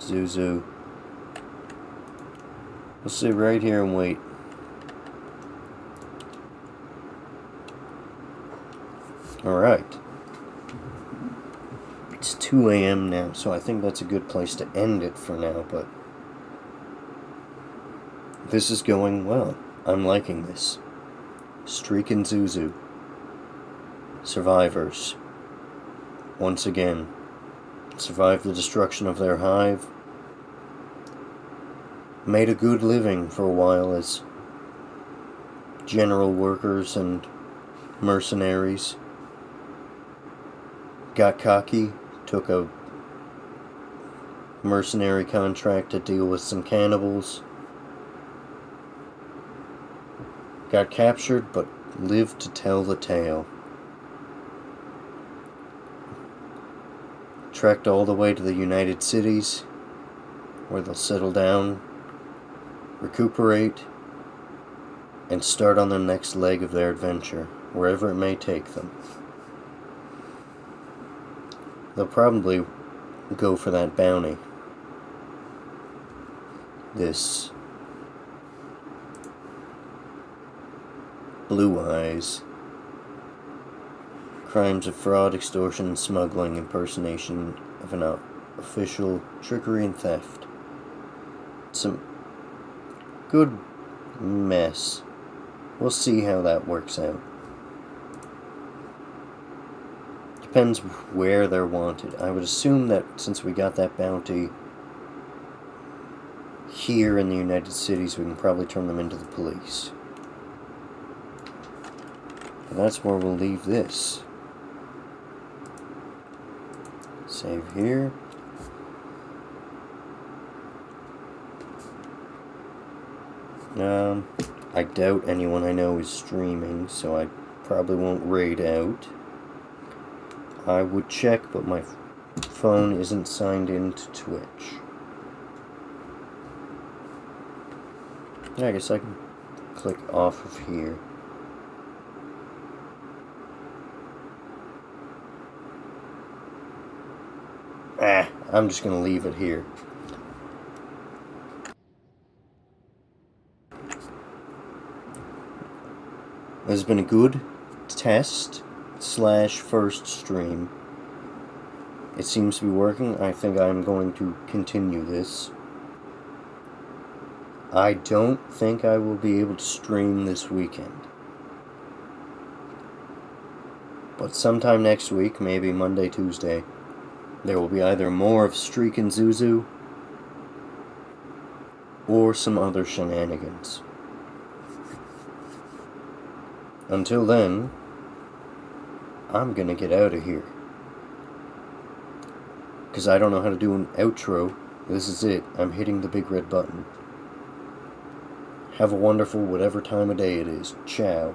Zuzu. We'll sit right here and wait. Alright. It's 2 a.m. now, so I think that's a good place to end it for now, but this is going well. I'm liking this. Streak and Zuzu. Survivors. Once again. Survive the destruction of their hive. made a good living for a while as general workers and mercenaries. Got cocky, took a mercenary contract to deal with some cannibals. Got captured, but lived to tell the tale. Trekked all the way to the United Cities, where they'll settle down, recuperate, and start on the next leg of their adventure, wherever it may take them. They'll probably go for that bounty. This Blue Eyes. Crimes of fraud, extortion, smuggling, impersonation of an official, trickery and theft. Some good mess. We'll see how that works out. Depends where they're wanted. I would assume that since we got that bounty here in the United Cities, we can probably turn them into the police. And that's where we'll leave this. Save here. I doubt anyone I know is streaming, so I probably won't raid out. I would check, but my phone isn't signed into Twitch. I guess I can click off of here. I'm just gonna leave it here. This has been a good test / first stream. It seems to be working. I think I'm going to continue this. I don't think I will be able to stream this weekend. But sometime next week, maybe Monday, Tuesday, there will be either more of Streak and Zuzu or some other shenanigans. Until then, I'm gonna get out of here. Because I don't know how to do an outro. This is it. I'm hitting the big red button. Have a wonderful whatever time of day it is. Ciao.